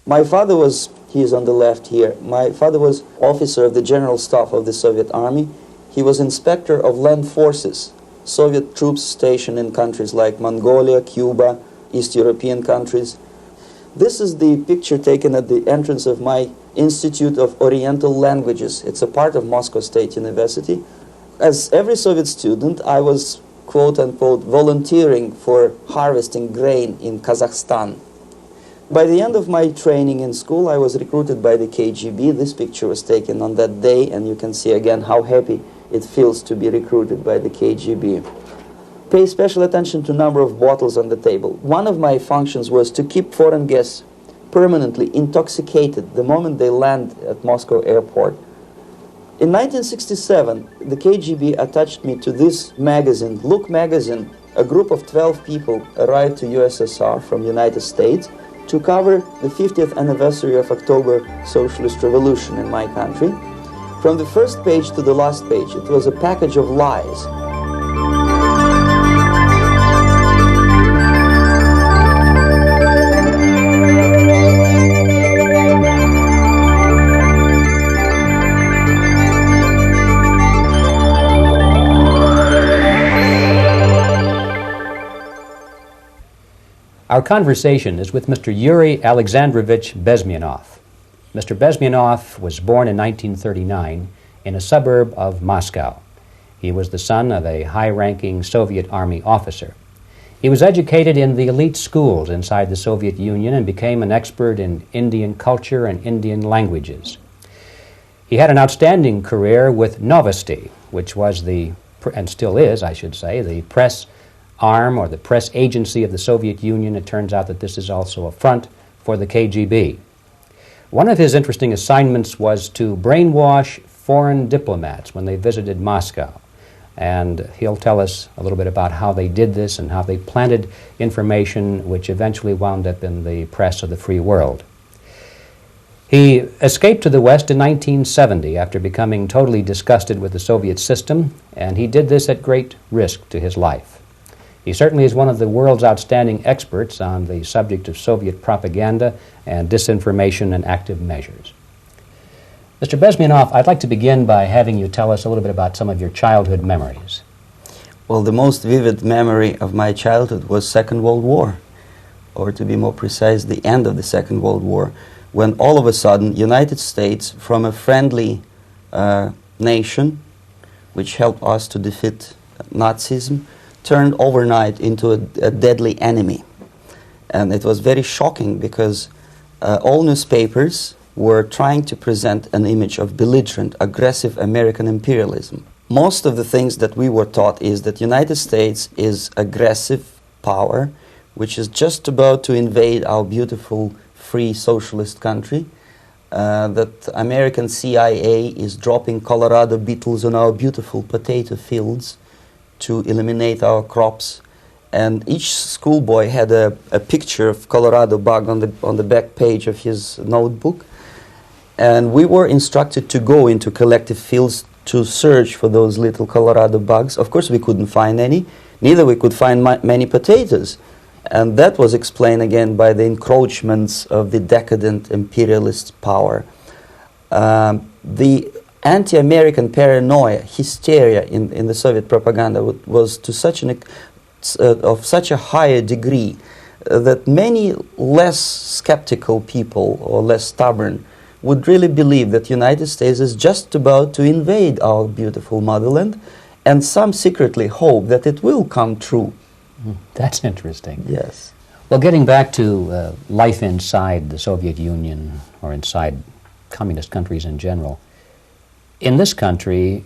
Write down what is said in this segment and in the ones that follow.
My father was, he is on the left here, my father was officer of the General Staff of the Soviet Army. He was inspector of land forces, Soviet troops stationed in countries like Mongolia, Cuba, East European countries. This is the picture taken at the entrance of my Institute of Oriental Languages. It's a part of Moscow State University. As every Soviet student, I was, quote-unquote, volunteering for harvesting grain in Kazakhstan. By the end of my training in school, I was recruited by the KGB. This picture was taken on that day, and you can see again how happy it feels to be recruited by the KGB. Pay special attention to number of bottles on the table. One of my functions was to keep foreign guests permanently intoxicated the moment they land at Moscow airport. In 1967, the KGB attached me to this magazine, Look magazine. A group of 12 people arrived to USSR from United States to cover the 50th anniversary of October Socialist Revolution in my country. From the first page to the last page, it was a package of lies. Our conversation is with Mr. Yuri Alexandrovich Bezmenov. Mr. Bezmenov was born in 1939 in a suburb of Moscow. He was the son of a high-ranking Soviet Army officer. He was educated in the elite schools inside the Soviet Union and became an expert in Indian culture and Indian languages. He had an outstanding career with Novosti, which was and still is, I should say, the press arm or the press agency of the Soviet Union. It turns out that this is also a front for the KGB. One of his interesting assignments was to brainwash foreign diplomats when they visited Moscow. And he'll tell us a little bit about how they did this and how they planted information which eventually wound up in the press of the free world. He escaped to the West in 1970 after becoming totally disgusted with the Soviet system, and he did this at great risk to his life. He certainly is one of the world's outstanding experts on the subject of Soviet propaganda and disinformation and active measures. Mr. Bezmenov, I'd like to begin by having you tell us a little bit about some of your childhood memories. Well, the most vivid memory of my childhood was Second World War, or to be more precise, the end of the Second World War, when all of a sudden United States, from a friendly nation, which helped us to defeat Nazism, turned overnight into a deadly enemy. And it was very shocking because all newspapers were trying to present an image of belligerent, aggressive American imperialism. Most of the things that we were taught is that United States is aggressive power, which is just about to invade our beautiful, free, socialist country, that American CIA is dropping Colorado beetles on our beautiful potato fields to eliminate our crops, and each schoolboy had a picture of Colorado bug on the back page of his notebook, and we were instructed to go into collective fields to search for those little Colorado bugs. Of course, we couldn't find any, neither we could find many potatoes, and that was explained again by the encroachments of the decadent imperialist power. The anti-American paranoia, hysteria in the Soviet propaganda was to of such a higher degree that many less skeptical people or less stubborn would really believe that United States is just about to invade our beautiful motherland, and some secretly hope that it will come true. That's interesting. Yes. Well, getting back to life inside the Soviet Union or inside communist countries in general, in this country,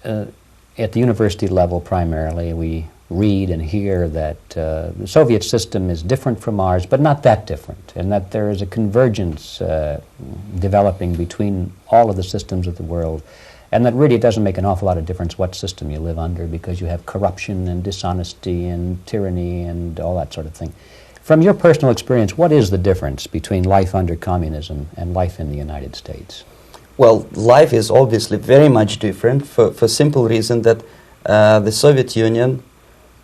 at the university level primarily, we read and hear that the Soviet system is different from ours, but not that different, and that there is a convergence developing between all of the systems of the world, and that really it doesn't make an awful lot of difference what system you live under because you have corruption and dishonesty and tyranny and all that sort of thing. From your personal experience, what is the difference between life under communism and life in the United States? Well, life is obviously very much different for simple reason that the Soviet Union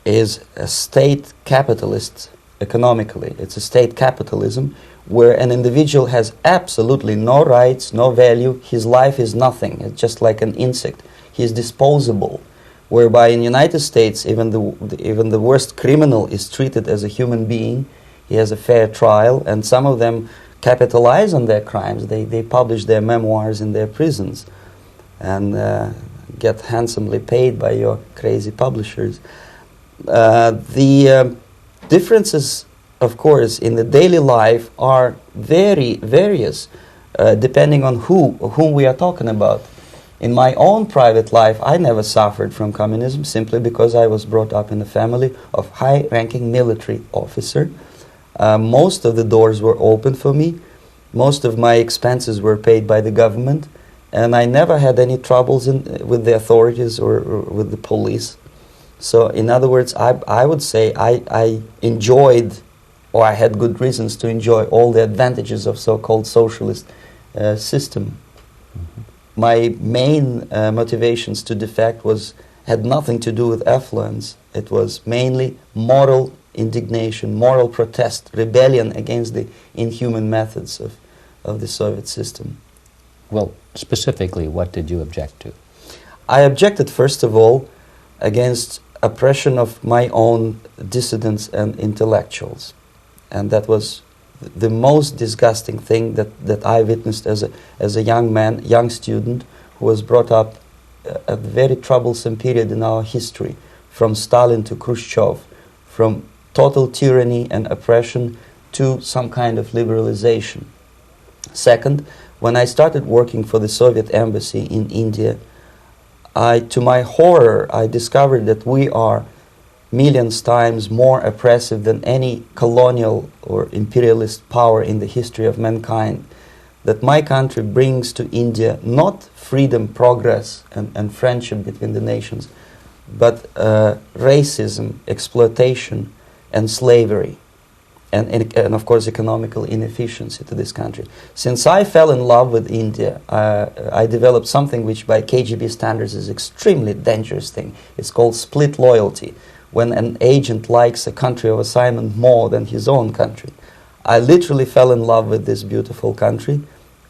is a state capitalist economically. It's a state capitalism where an individual has absolutely no rights, no value, his life is nothing, it's just like an insect. He is disposable, whereby in the United States even the worst criminal is treated as a human being, he has a fair trial, and some of them capitalize on their crimes. They publish their memoirs in their prisons and get handsomely paid by your crazy publishers. The differences, of course, in the daily life are very various, depending on whom we are talking about. In my own private life, I never suffered from communism simply because I was brought up in a family of high-ranking military officer. Most of the doors were open for me. Most of my expenses were paid by the government, and I never had any troubles with the authorities or with the police. So, in other words, I would say I enjoyed, or I had good reasons to enjoy, all the advantages of so-called socialist system. Mm-hmm. My main motivations to defect had nothing to do with affluence. It was mainly moral indignation, moral protest, rebellion against the inhuman methods of the Soviet system. Well, specifically, what did you object to? I objected, first of all, against oppression of my own dissidents and intellectuals. And that was the most disgusting thing that I witnessed as a young man, young student, who was brought up at a very troublesome period in our history, from Stalin to Khrushchev, from total tyranny and oppression to some kind of liberalization. Second, when I started working for the Soviet embassy in India, to my horror, I discovered that we are millions times more oppressive than any colonial or imperialist power in the history of mankind. That my country brings to India not freedom, progress, and friendship between the nations, but racism, exploitation, and slavery, and of course economical inefficiency to this country. Since I fell in love with India, I developed something which by KGB standards is extremely dangerous thing. It's called split loyalty, when an agent likes a country of assignment more than his own country. I literally fell in love with this beautiful country,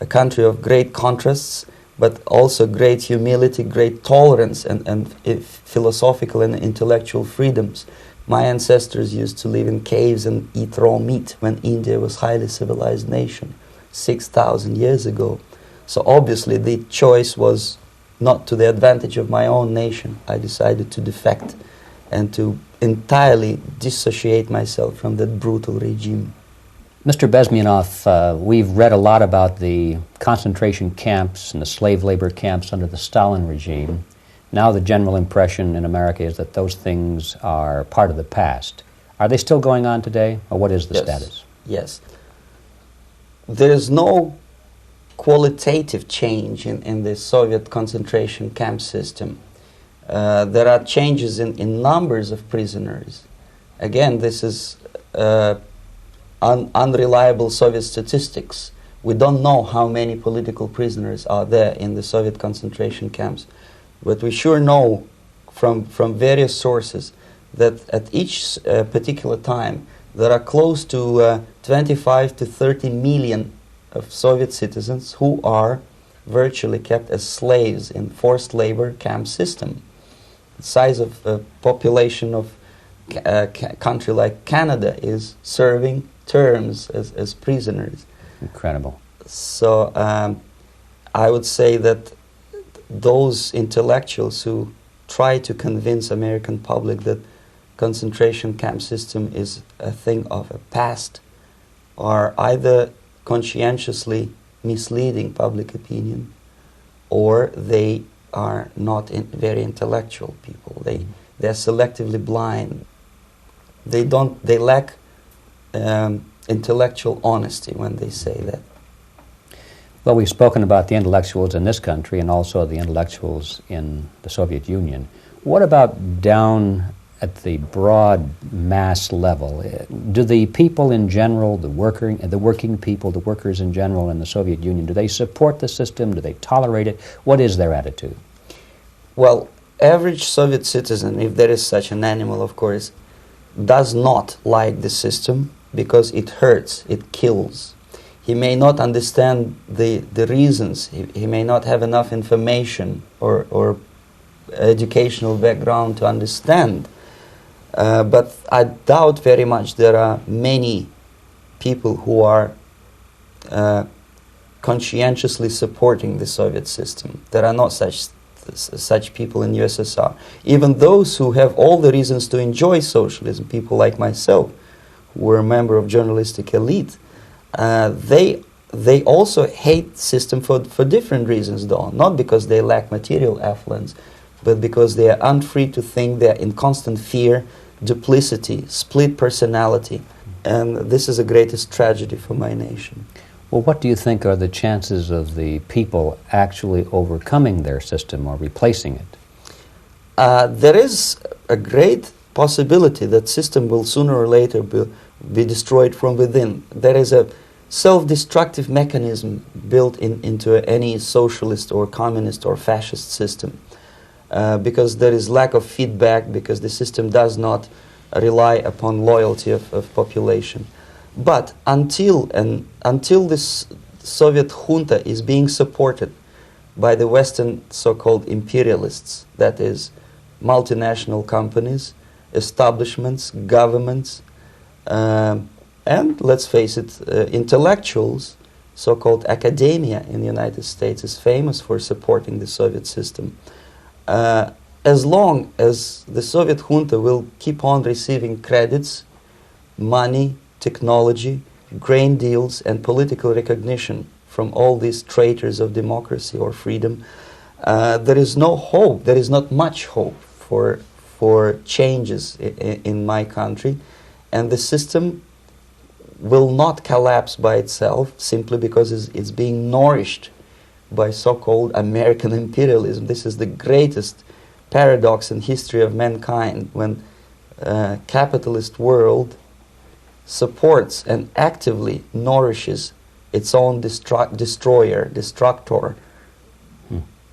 a country of great contrasts, but also great humility, great tolerance, and philosophical and intellectual freedoms. My ancestors used to live in caves and eat raw meat when India was a highly civilized nation 6,000 years ago. So obviously the choice was not to the advantage of my own nation. I decided to defect and to entirely dissociate myself from that brutal regime. Mr. Bezmenov, we've read a lot about the concentration camps and the slave labor camps under the Stalin regime. Now the general impression in America is that those things are part of the past. Are they still going on today, or what is the status? Yes. There is no qualitative change in the Soviet concentration camp system. There are changes in numbers of prisoners. Again, this is unreliable Soviet statistics. We don't know how many political prisoners are there in the Soviet concentration camps. But we sure know from various sources that at each particular time there are close to 25 to 30 million of Soviet citizens who are virtually kept as slaves in forced labor camp system. The size of the population of a country like Canada is serving terms as prisoners. Incredible. So I would say that those intellectuals who try to convince American public that concentration camp system is a thing of a past are either conscientiously misleading public opinion, or they are not very intellectual people. They're selectively blind. They lack intellectual honesty when they say that. Well, we've spoken about the intellectuals in this country and also the intellectuals in the Soviet Union. What about down at the broad mass level? Do the people in general, the working people, the workers in general in the Soviet Union, do they support the system? Do they tolerate it? What is their attitude? Well, average Soviet citizen, if there is such an animal, of course, does not like the system because it hurts, it kills. he may not understand the reasons. He may not have enough information or educational background to understand. But I doubt very much there are many people who are conscientiously supporting the Soviet system. There are not such people in USSR. Even those who have all the reasons to enjoy socialism, people like myself, who were a member of journalistic elite, they also hate the system for different reasons, though. Not because they lack material affluence, but because they are unfree to think, they are in constant fear, duplicity, split personality. And this is the greatest tragedy for my nation. Well, what do you think are the chances of the people actually overcoming their system or replacing it? There is a great possibility that system will sooner or later be destroyed from within. There is a self-destructive mechanism built into any socialist or communist or fascist system, because there is lack of feedback, because the system does not rely upon loyalty of population. But until this Soviet junta is being supported by the Western so-called imperialists, that is, multinational companies, establishments, governments, and let's face it, intellectuals, so-called academia in the United States is famous for supporting the Soviet system. As long as the Soviet junta will keep on receiving credits, money, technology, grain deals, and political recognition from all these traitors of democracy or freedom, there is no hope, there is not much hope for changes in my country, and the system will not collapse by itself simply because it's being nourished by so-called American imperialism. This is the greatest paradox in history of mankind, when capitalist world supports and actively nourishes its own destructor.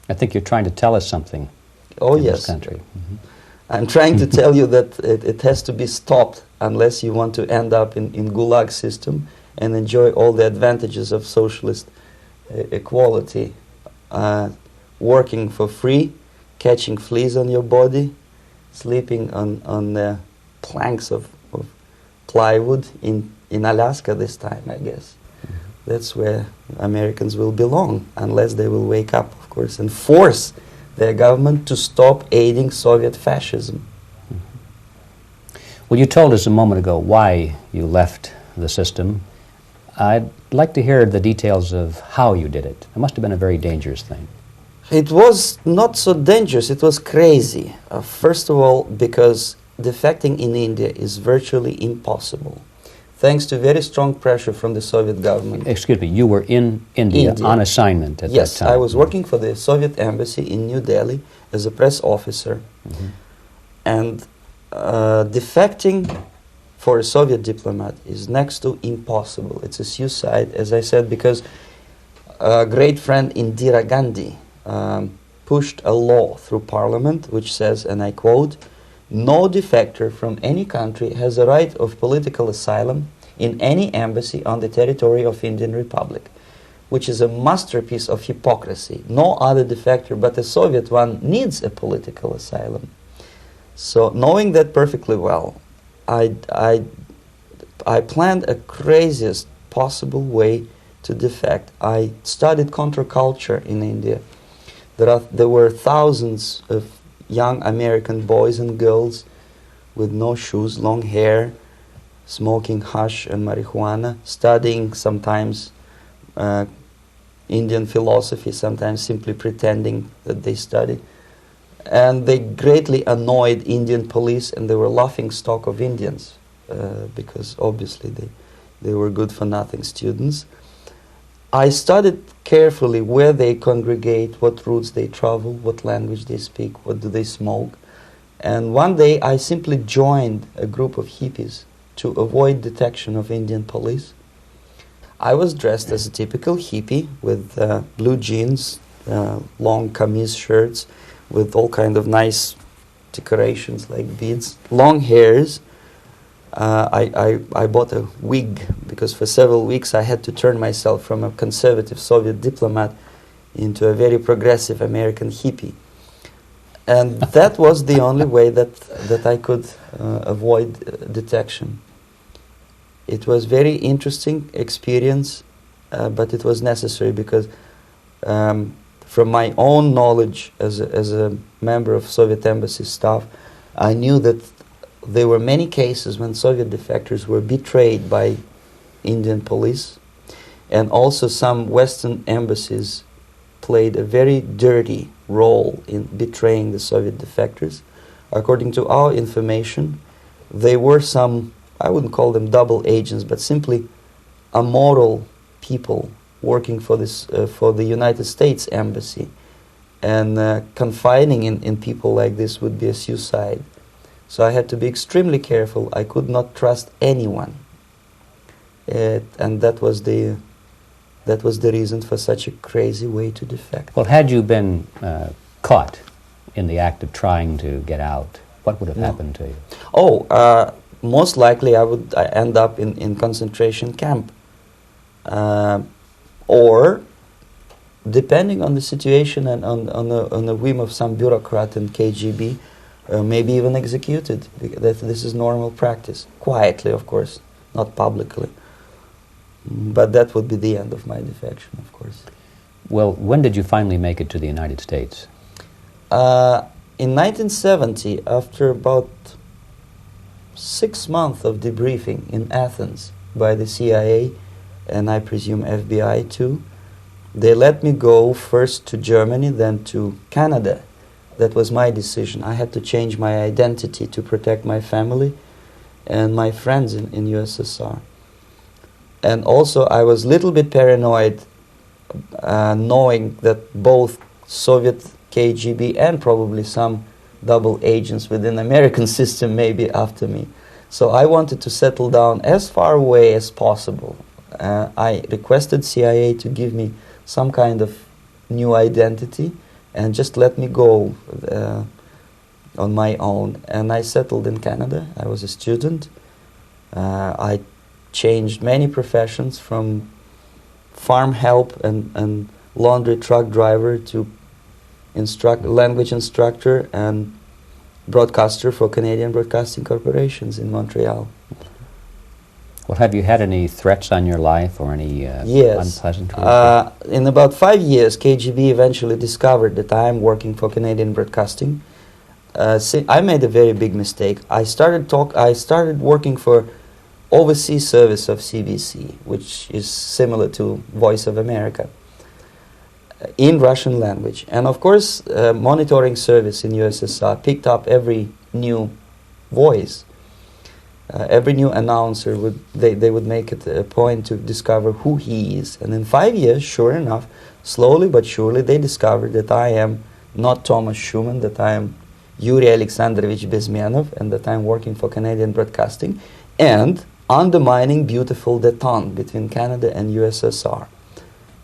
I think you're trying to tell us something. Oh, in yes. This country. Mm-hmm. I'm trying to tell you that it has to be stopped unless you want to end up in Gulag system and enjoy all the advantages of socialist equality, working for free, catching fleas on your body, sleeping on the planks of plywood in Alaska this time, I guess. Mm-hmm. That's where Americans will belong, unless they will wake up, of course, and force their government to stop aiding Soviet fascism. Mm-hmm. Well, you told us a moment ago why you left the system. I'd like to hear the details of how you did it. It must have been a very dangerous thing. It was not so dangerous, it was crazy. First of all, because defecting in India is virtually impossible, thanks to very strong pressure from the Soviet government. Excuse me, you were in India on assignment at that time? Yes, I was working for the Soviet embassy in New Delhi as a press officer. Mm-hmm. And defecting for a Soviet diplomat is next to impossible. It's a suicide, as I said, because a great friend Indira Gandhi pushed a law through parliament which says, and I quote, "No defector from any country has a right of political asylum in any embassy on the territory of Indian Republic," which is a masterpiece of hypocrisy. No other defector but a Soviet one needs a political asylum. So, knowing that perfectly well, I planned a craziest possible way to defect. I studied counterculture in India. There were thousands of young American boys and girls with no shoes, long hair, smoking hash and marijuana, studying sometimes Indian philosophy, sometimes simply pretending that they study. And they greatly annoyed Indian police, and they were laughing stock of Indians because obviously they were good-for-nothing students. I studied carefully where they congregate, what routes they travel, what language they speak, what do they smoke. And one day I simply joined a group of hippies to avoid detection of Indian police. I was dressed as a typical hippie with blue jeans, long kameez shirts with all kind of nice decorations like beads, long hairs, I bought a wig because for several weeks I had to turn myself from a conservative Soviet diplomat into a very progressive American hippie. And that was the only way that I could avoid detection. It was very interesting experience, but it was necessary because from my own knowledge as a member of Soviet embassy staff, I knew that there were many cases when Soviet defectors were betrayed by Indian police, and also some Western embassies played a very dirty role in betraying the Soviet defectors. According to our information, they were some, I wouldn't call them double agents, but simply amoral people working for this for the United States embassy, and confiding in people like this would be a suicide. So I had to be extremely careful. I could not trust anyone, and that was the reason for such a crazy way to defect. Well, had you been caught in the act of trying to get out, what would have happened to you? Oh, most likely I would end up in concentration camp, or depending on the situation and on the whim of some bureaucrat in KGB, maybe even executed. This is normal practice, quietly, of course, not publicly. But that would be the end of my defection, of course. Well, when did you finally make it to the United States? In 1970, after about 6 months of debriefing in Athens by the CIA, and I presume FBI too, they let me go first to Germany, then to Canada. That was my decision. I had to change my identity to protect my family and my friends in USSR. And also I was a little bit paranoid, knowing that both Soviet KGB and probably some double agents within the American system may be after me. So I wanted to settle down as far away as possible. I requested CIA to give me some kind of new identity and just let me go on my own. And I settled in Canada. I was a student. I changed many professions, from farm help and laundry truck driver to language instructor and broadcaster for Canadian Broadcasting Corporations in Montreal. Well, have you had any threats on your life or any Yes. unpleasantries? In about 5 years, KGB eventually discovered that I am working for Canadian Broadcasting. I made a very big mistake. I started working for overseas service of CBC, which is similar to Voice of America, in Russian language. And of course, monitoring service in USSR picked up every new voice. Every new announcer they would make it a point to discover who he is. And in 5 years, sure enough, slowly but surely, they discovered that I am not Thomas Schumann, that I am Yuri Alexandrovich Bezmenov, and that I am working for Canadian Broadcasting, and undermining beautiful détente between Canada and USSR.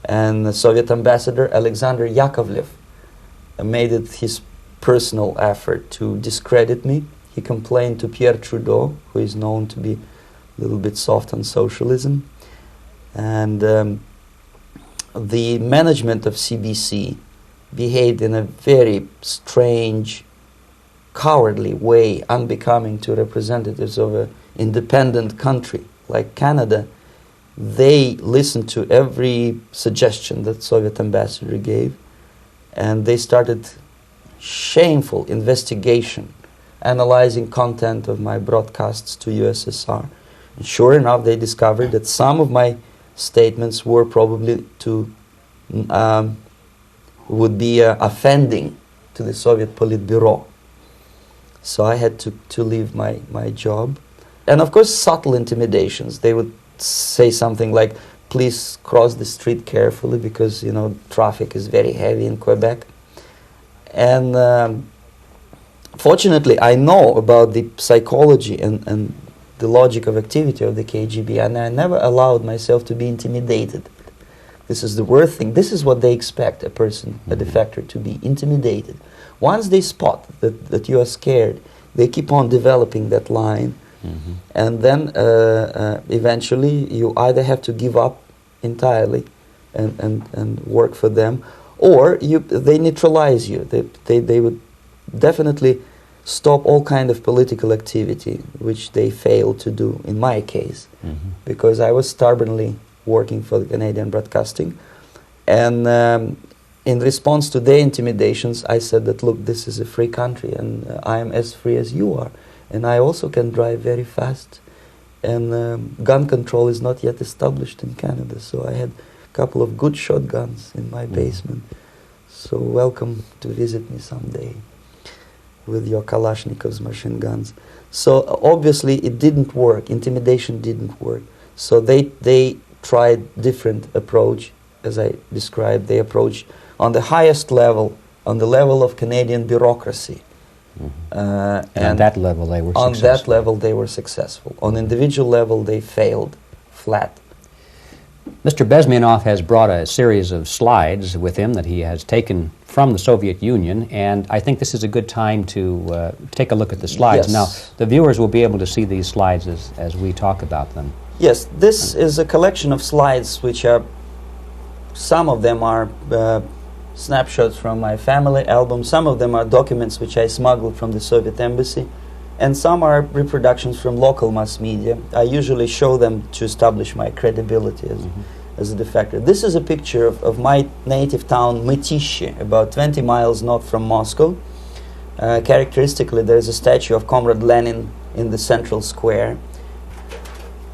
And the Soviet ambassador Alexander Yakovlev made it his personal effort to discredit me. He complained to Pierre Trudeau, who is known to be a little bit soft on socialism. And the management of CBC behaved in a very strange, cowardly way, unbecoming to representatives of an independent country like Canada. They listened to every suggestion that Soviet ambassador gave, and they started shameful investigation, analyzing content of my broadcasts to USSR. And sure enough, they discovered that some of my statements were probably would be offending to the Soviet Politburo. So I had to leave my job. And of course, subtle intimidations. They would say something like, please cross the street carefully because, you know, traffic is very heavy in Quebec. And fortunately, I know about the psychology and the logic of activity of the KGB, and I never allowed myself to be intimidated. This is the worst thing. This is what they expect a person, a defector, to be intimidated. Once they spot that you are scared, they keep on developing that line And then eventually you either have to give up entirely and work for them, or they neutralize you. They would definitely stop all kind of political activity, which they failed to do in my case, because I was stubbornly working for the Canadian Broadcasting. And in response to their intimidations, I said that, look, this is a free country, and I am as free as you are. And I also can drive very fast. And gun control is not yet established in Canada, so I had a couple of good shotguns in my basement. So welcome to visit me someday with your Kalashnikovs machine guns. So obviously it didn't work. Intimidation didn't work. So they tried different approach, as I described. They approached on the highest level, on the level of Canadian bureaucracy. And on that level they were on successful. that level they were successful. On individual level they failed flat. Mr. Bezmenov has brought a series of slides with him that he has taken from the Soviet Union, and I think this is a good time to take a look at the slides. Yes. Now, the viewers will be able to see these slides as we talk about them. Yes, this is a collection of slides which are, some of them are snapshots from my family album, some of them are documents which I smuggled from the Soviet embassy, and some are reproductions from local mass media. I usually show them to establish my credibility as a defector. This is a picture of my native town, Mytishi, about 20 miles north from Moscow. Characteristically, there is a statue of Comrade Lenin in the central square.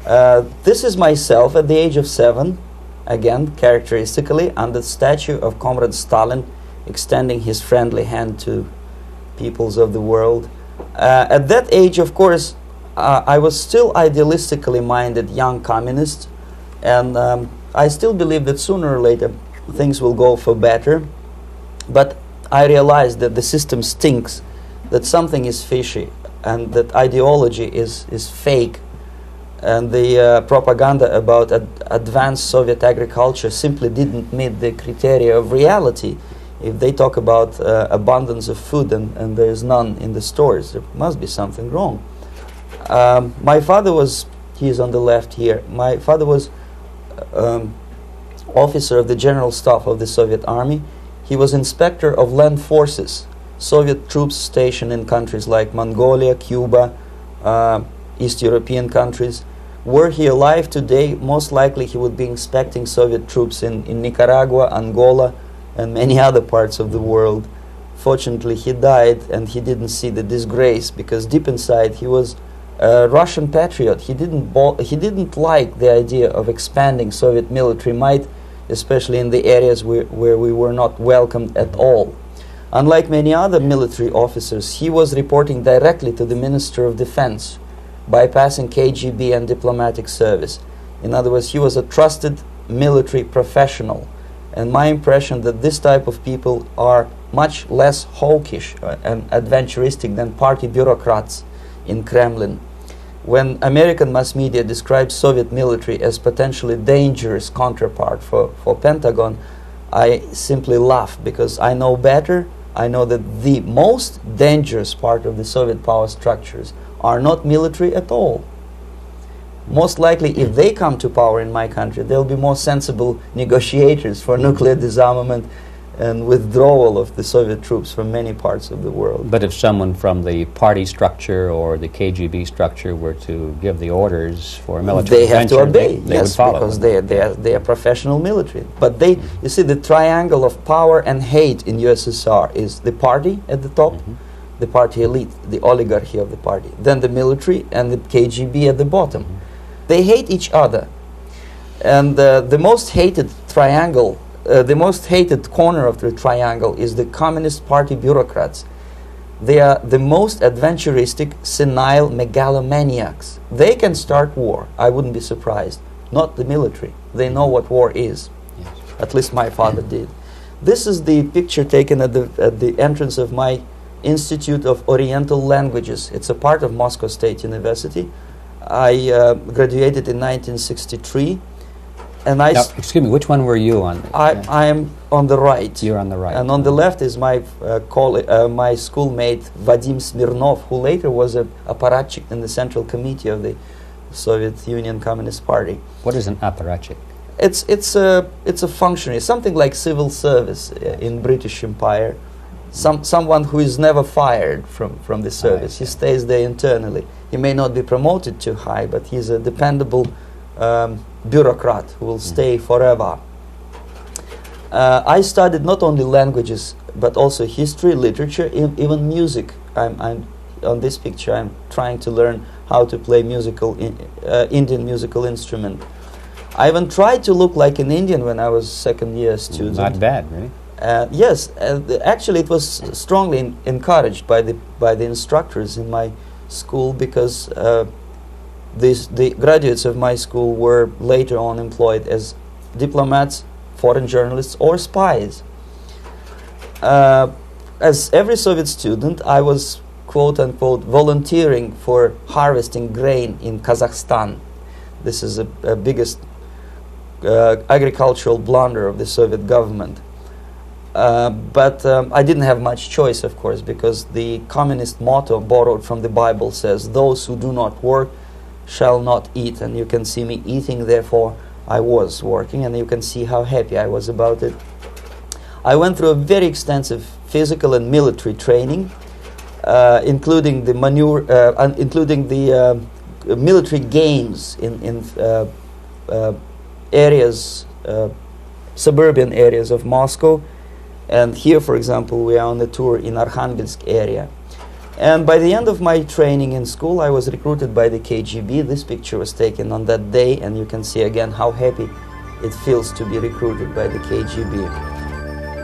This is myself at the age of 7, again, characteristically, under the statue of Comrade Stalin, extending his friendly hand to peoples of the world. At that age, of course, I was still idealistically minded young communist, and I still believe that sooner or later things will go for better. But I realized that the system stinks, that something is fishy, and that ideology is fake. And the propaganda about advanced Soviet agriculture simply didn't meet the criteria of reality. If they talk about abundance of food and there is none in the stores, there must be something wrong. My father was, he is on the left here, my father was officer of the General Staff of the Soviet Army. He was inspector of land forces, Soviet troops stationed in countries like Mongolia, Cuba, East European countries. Were he alive today, most likely he would be inspecting Soviet troops in Nicaragua, Angola, and many other parts of the world. Fortunately, he died and he didn't see the disgrace, because deep inside he was a Russian patriot. He didn't like the idea of expanding Soviet military might, especially in the areas where we were not welcomed at all. Unlike many other military officers, he was reporting directly to the Minister of Defense, bypassing KGB and diplomatic service. In other words, he was a trusted military professional. And my impression that this type of people are much less hawkish and adventuristic than party bureaucrats in Kremlin. When American mass media describes Soviet military as potentially dangerous counterpart for Pentagon, I simply laugh, because I know better. I know that the most dangerous part of the Soviet power structures are not military at all. Most likely, if they come to power in my country, they'll be more sensible negotiators for nuclear disarmament and withdrawal of the Soviet troops from many parts of the world. But if someone from the party structure or the KGB structure were to give the orders for a military they have to obey, they yes, would follow. because they are professional military. But they, you see, the triangle of power and hate in USSR is the party at the top, the party elite, the oligarchy of the party, then the military, and the KGB at the bottom. They hate each other, and the most hated triangle, the most hated corner of the triangle is the Communist Party bureaucrats. They are the most adventuristic, senile megalomaniacs. They can start war, I wouldn't be surprised. Not the military. They know what war is. Yes. At least my father did. This is the picture taken at the entrance of my Institute of Oriental Languages. It's a part of Moscow State University. I graduated in 1963, and I, Now, excuse me, which one were you on? I am on the right. You're on the right. And on the left is my my schoolmate Vadim Smirnov, who later was a apparatchik in the Central Committee of the Soviet Union Communist Party. What is an apparatchik? It's a functionary, something like civil service in British Empire. Someone who is never fired from the service. He stays there internally. He may not be promoted too high, but he's a dependable bureaucrat who will stay forever. I studied not only languages, but also history, literature, even music. I'm on this picture. I'm trying to learn how to play Indian musical instrument. I even tried to look like an Indian when I was second-year student. Not bad, really. Yes, actually, it was strongly encouraged by the instructors in my school, because the graduates of my school were later on employed as diplomats, foreign journalists, or spies. As every Soviet student, I was quote-unquote volunteering for harvesting grain in Kazakhstan. This is a biggest agricultural blunder of the Soviet government. But I didn't have much choice, of course, because the communist motto borrowed from the Bible says, "Those who do not work shall not eat." And you can see me eating, therefore I was working, and you can see how happy I was about it. I went through a very extensive physical and military training, including the military games in areas, suburban areas of Moscow. And here, for example, we are on the tour in Arkhangelsk area. And by the end of my training in school, I was recruited by the KGB. This picture was taken on that day, and you can see again how happy it feels to be recruited by the KGB.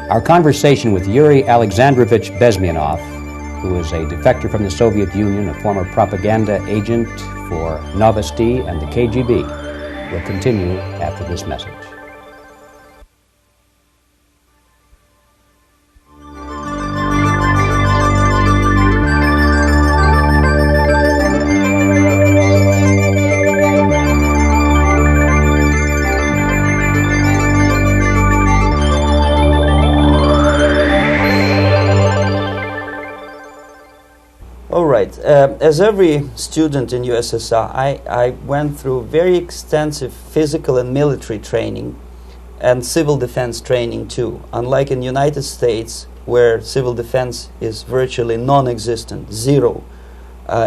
Our conversation with Yuri Alexandrovich Bezmenov, who is a defector from the Soviet Union, a former propaganda agent for Novosti and the KGB, will continue after this message. As every student in USSR, I went through very extensive physical and military training and civil defense training too. Unlike in the United States, where civil defense is virtually non-existent, zero.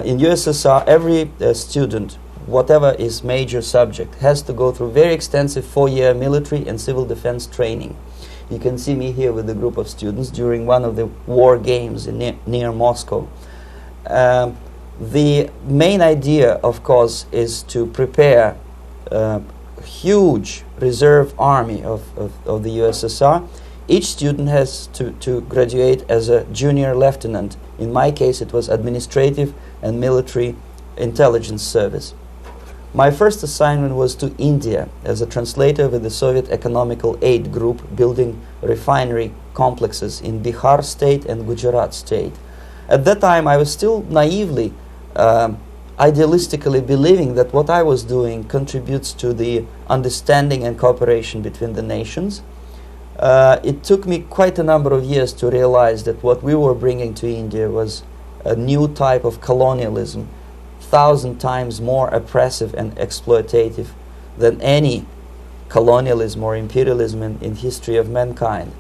In USSR, every student, whatever his major subject, has to go through very extensive 4-year military and civil defense training. You can see me here with a group of students during one of the war games near Moscow. The main idea, of course, is to prepare a huge reserve army of the USSR. Each student has to graduate as a junior lieutenant. In my case, it was administrative and military intelligence service. My first assignment was to India as a translator with the Soviet Economical Aid Group, building refinery complexes in Bihar state and Gujarat state. At that time, I was still naively, idealistically believing that what I was doing contributes to the understanding and cooperation between the nations. It took me quite a number of years to realize that what we were bringing to India was a new type of colonialism, 1,000 times more oppressive and exploitative than any colonialism or imperialism in history of mankind.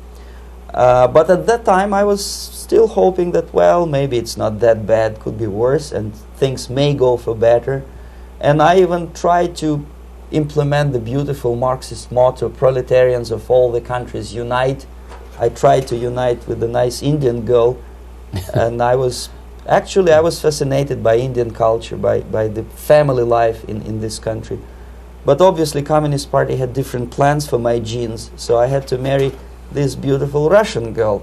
But at that time, I was still hoping that, well, maybe it's not that bad, could be worse, and things may go for better. And I even tried to implement the beautiful Marxist motto, "Proletarians of all the countries unite." I tried to unite with the nice Indian girl, and I was fascinated by Indian culture, by the family life in this country. But obviously, Communist Party had different plans for my genes, so I had to marry this beautiful Russian girl.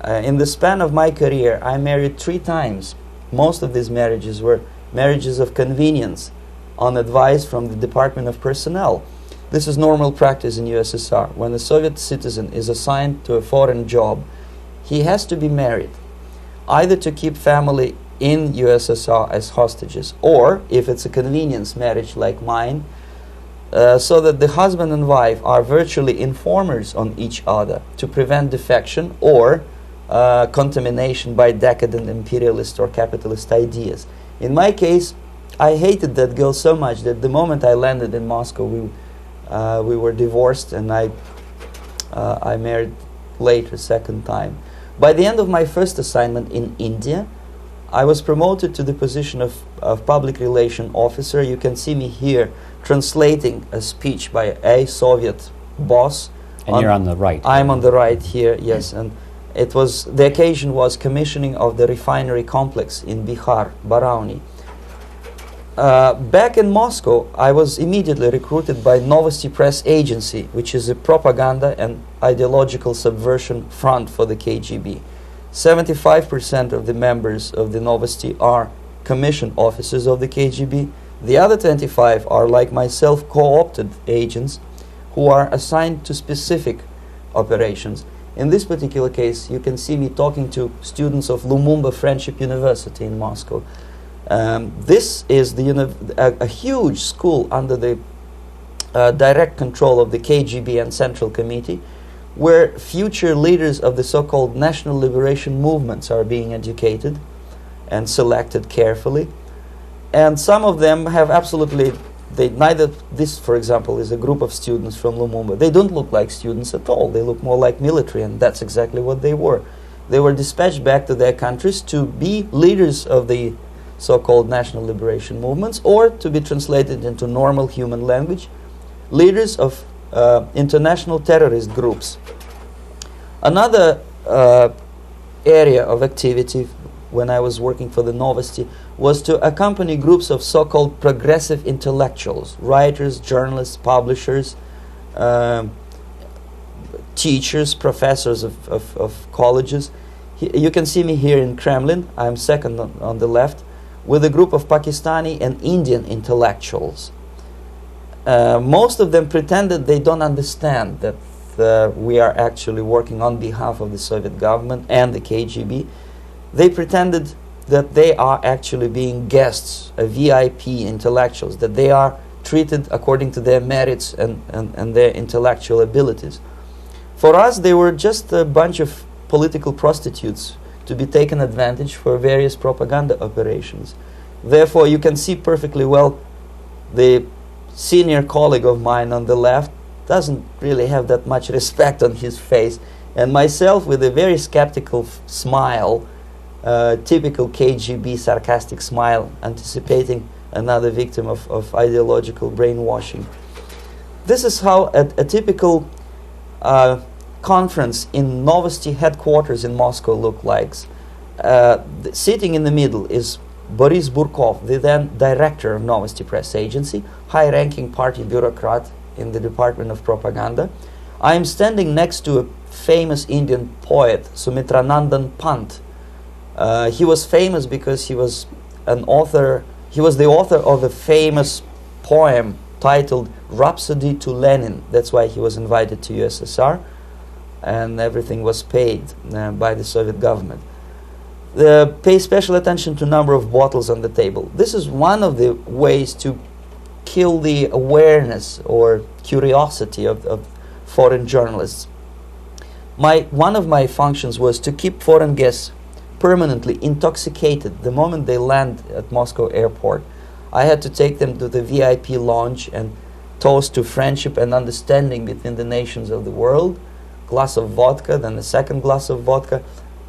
In the span of my career, I married 3 times. Most of these marriages were marriages of convenience, on advice from the Department of Personnel. This is normal practice in USSR. When a Soviet citizen is assigned to a foreign job, he has to be married, either to keep family in USSR as hostages, or, if it's a convenience marriage like mine, so that the husband and wife are virtually informers on each other to prevent defection or contamination by decadent imperialist or capitalist ideas. In my case, I hated that girl so much that the moment I landed in Moscow, we were divorced, and I married later, second time. By the end of my first assignment in India, I was promoted to the position of public relation officer. You can see me here translating a speech by a Soviet boss. And you're on the right. I'm on the right here, yes. And it was, the occasion was commissioning of the refinery complex in Bihar, Barauni. Back in Moscow, I was immediately recruited by Novosti Press Agency, which is a propaganda and ideological subversion front for the KGB. 75% of the members of the Novosti are commissioned officers of the KGB. The other 25 are, like myself, co-opted agents who are assigned to specific operations. In this particular case, you can see me talking to students of Lumumba Friendship University in Moscow. This is a huge school under the direct control of the KGB and Central Committee, where future leaders of the so-called national liberation movements are being educated and selected carefully. And some of them have absolutely, this, for example, is a group of students from Lumumba. They don't look like students at all. They look more like military, and that's exactly what they were. They were dispatched back to their countries to be leaders of the so-called national liberation movements, or to be translated into normal human language, leaders of international terrorist groups. Another area of activity when I was working for the Novosti was to accompany groups of so-called progressive intellectuals, writers, journalists, publishers, teachers, professors of colleges. You can see me here in Kremlin. I'm second on the left, with a group of Pakistani and Indian intellectuals. Most of them pretended they don't understand that we are actually working on behalf of the Soviet government and the KGB. They pretended that they are actually being guests, VIP intellectuals, that they are treated according to their merits and their intellectual abilities. For us, they were just a bunch of political prostitutes to be taken advantage for various propaganda operations. Therefore, you can see perfectly well the senior colleague of mine on the left doesn't really have that much respect on his face, and myself with a very skeptical smile, typical KGB sarcastic smile, anticipating another victim of ideological brainwashing. This is how a typical conference in Novosti headquarters in Moscow looked like. Sitting in the middle is Boris Burkov, the then director of Novosti Press Agency, high-ranking party bureaucrat in the Department of Propaganda. I am standing next to a famous Indian poet, Sumitranandan Pant. He was famous because he was an author. He was the author of a famous poem titled Rhapsody to Lenin. That's why he was invited to USSR, and everything was paid by the Soviet government. Pay special attention to number of bottles on the table. This is one of the ways to kill the awareness or curiosity of foreign journalists. One of my functions was to keep foreign guests permanently intoxicated the moment they land at Moscow airport. I had to take them to the VIP lounge and toast to friendship and understanding between the nations of the world. Glass of vodka, then a second glass of vodka.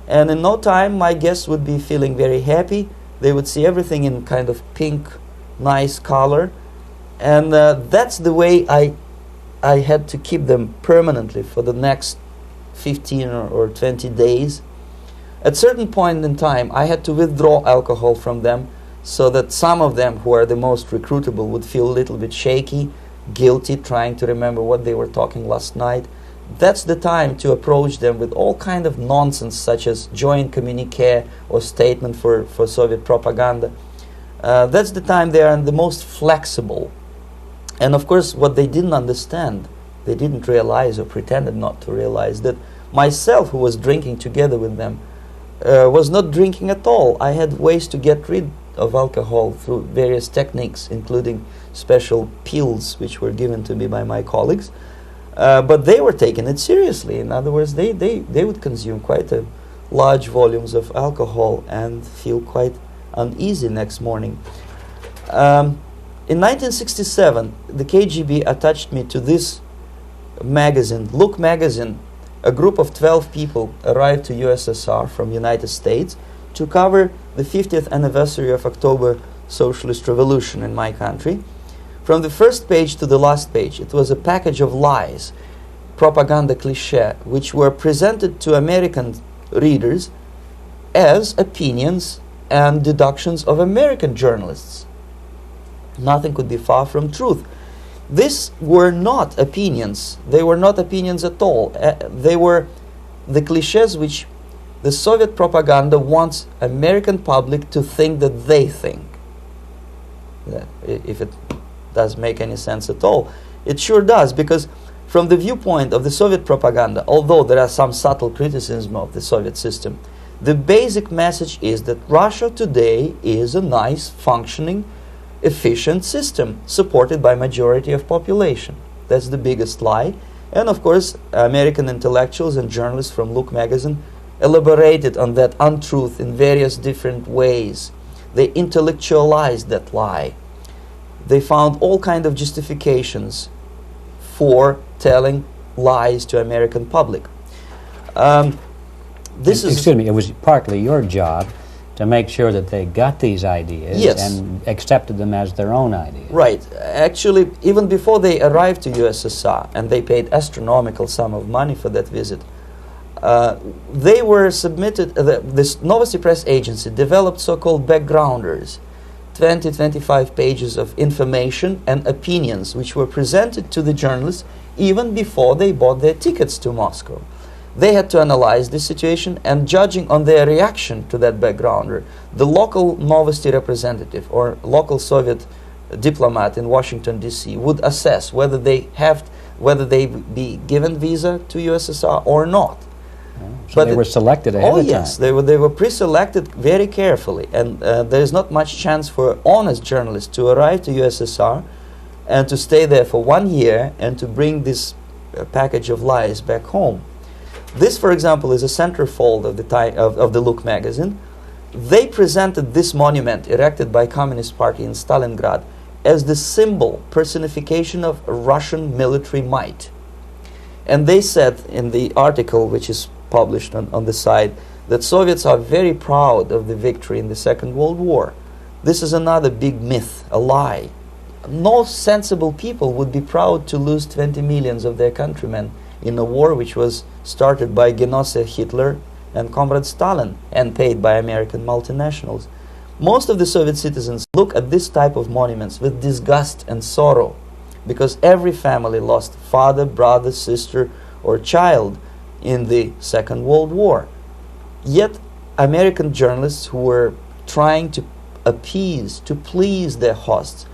And in no time, my guests would be feeling very happy. They would see everything in kind of pink, nice color. And that's the way I had to keep them permanently for the next 15 or 20 days. At certain point in time, I had to withdraw alcohol from them so that some of them who are the most recruitable would feel a little bit shaky, guilty, trying to remember what they were talking last night. That's the time to approach them with all kind of nonsense, such as joint communique or statement for Soviet propaganda. That's the time they are the most flexible. And of course, what they didn't understand, they didn't realize or pretended not to realize, that myself, who was drinking together with them, was not drinking at all. I had ways to get rid of alcohol through various techniques, including special pills which were given to me by my colleagues. But they were taking it seriously. In other words, they would consume quite large volumes of alcohol and feel quite uneasy next morning. In 1967, the KGB attached me to this magazine, Look magazine. A group of 12 people arrived to USSR from United States to cover the 50th anniversary of October Socialist Revolution in my country. From the first page to the last page, it was a package of lies, propaganda cliché, which were presented to American readers as opinions and deductions of American journalists. Nothing could be far from truth. These were not opinions. They were not opinions at all. They were the clichés which the Soviet propaganda wants American public to think that they think. If it does make any sense at all. It sure does, because from the viewpoint of the Soviet propaganda, although there are some subtle criticism of the Soviet system, the basic message is that Russia today is a nice, functioning, efficient system supported by majority of population. That's the biggest lie. And of course, American intellectuals and journalists from Look magazine elaborated on that untruth in various different ways. They intellectualized that lie. They found all kinds of justifications for telling lies to American public. Excuse me, it was partly your job to make sure that they got these ideas, yes, and accepted them as their own ideas. Right. Actually, even before they arrived to USSR, and they paid astronomical sum of money for that visit, they were submitted, this Novosti Press Agency developed so-called backgrounders, 20-25 pages of information and opinions which were presented to the journalists even before they bought their tickets to Moscow. They had to analyze the situation, and judging on their reaction to that backgrounder, the local Novosti representative or local Soviet diplomat in Washington, D.C. would assess whether they be given visa to USSR or not. So but they were selected ahead of time. Oh yes, they were pre-selected very carefully, and there is not much chance for honest journalists to arrive to USSR and to stay there for 1 year and to bring this package of lies back home. This, for example, is a centerfold of the Look magazine. They presented this monument erected by Communist Party in Stalingrad as the symbol, personification of Russian military might. And they said in the article, which is published on the site, that Soviets are very proud of the victory in the Second World War. This is another big myth, a lie. No sensible people would be proud to lose 20 millions of their countrymen in a war which was started by Genoese Hitler and Comrade Stalin and paid by American multinationals. Most of the Soviet citizens look at this type of monuments with disgust and sorrow, because every family lost father, brother, sister, or child in the Second World War. Yet American journalists who were trying to appease, to please their hosts,